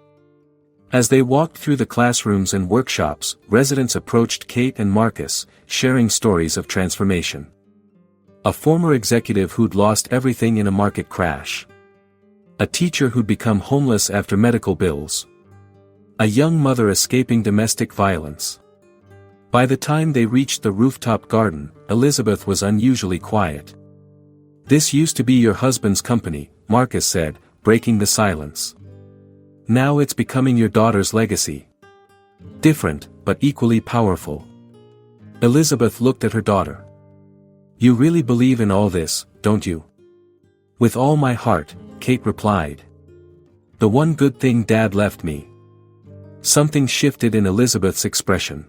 As they walked through the classrooms and workshops, residents approached Kate and Marcus, sharing stories of transformation. A former executive who'd lost everything in a market crash. A teacher who'd become homeless after medical bills. A young mother escaping domestic violence. By the time they reached the rooftop garden, Elizabeth was unusually quiet. "This used to be your husband's company," Marcus said, breaking the silence. "Now it's becoming your daughter's legacy. Different, but equally powerful." Elizabeth looked at her daughter. "You really believe in all this, don't you?" "With all my heart," Kate replied. "The one good thing Dad left me." Something shifted in Elizabeth's expression.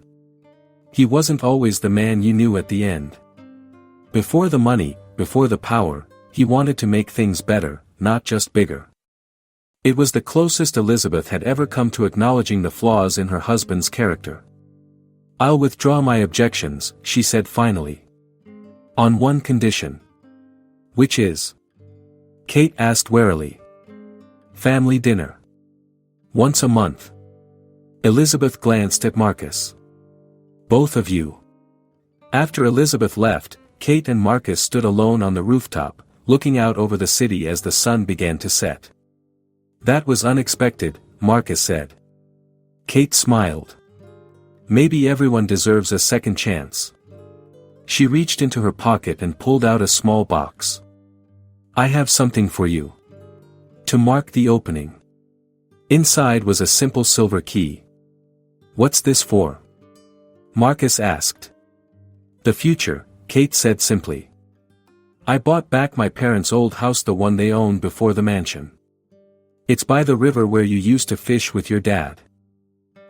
He wasn't always the man you knew at the end. Before the money, before the power, he wanted to make things better, not just bigger. It was the closest Elizabeth had ever come to acknowledging the flaws in her husband's character. "I'll withdraw my objections," she said finally. "On one condition." "Which is?" Kate asked warily. "Family dinner. Once a month." Elizabeth glanced at Marcus. "Both of you." After Elizabeth left, Kate and Marcus stood alone on the rooftop, looking out over the city as the sun began to set. "That was unexpected," Marcus said. Kate smiled. "Maybe everyone deserves a second chance." She reached into her pocket and pulled out a small box. "I have something for you. To mark the opening." Inside was a simple silver key. "What's this for?" Marcus asked. "The future," Kate said simply. "I bought back my parents' old house, the one they owned before the mansion. It's by the river where you used to fish with your dad."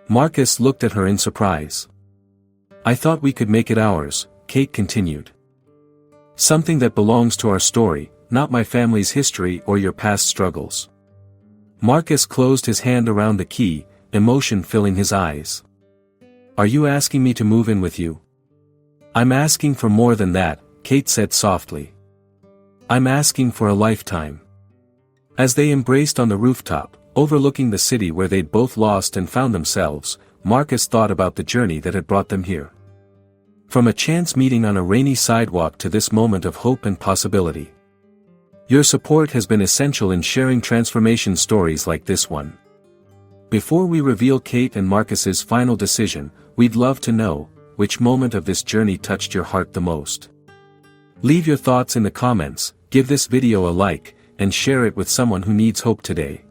Marcus looked at her in surprise. "I thought we could make it ours," Kate continued. "Something that belongs to our story, not my family's history or your past struggles." Marcus closed his hand around the key, emotion filling his eyes. "Are you asking me to move in with you?" "I'm asking for more than that," Kate said softly. "I'm asking for a lifetime." As they embraced on the rooftop, overlooking the city where they'd both lost and found themselves, Marcus thought about the journey that had brought them here. From a chance meeting on a rainy sidewalk to this moment of hope and possibility. Your support has been essential in sharing transformation stories like this one. Before we reveal Kate and Marcus's final decision, we'd love to know, which moment of this journey touched your heart the most? Leave your thoughts in the comments, give this video a like, and share it with someone who needs hope today.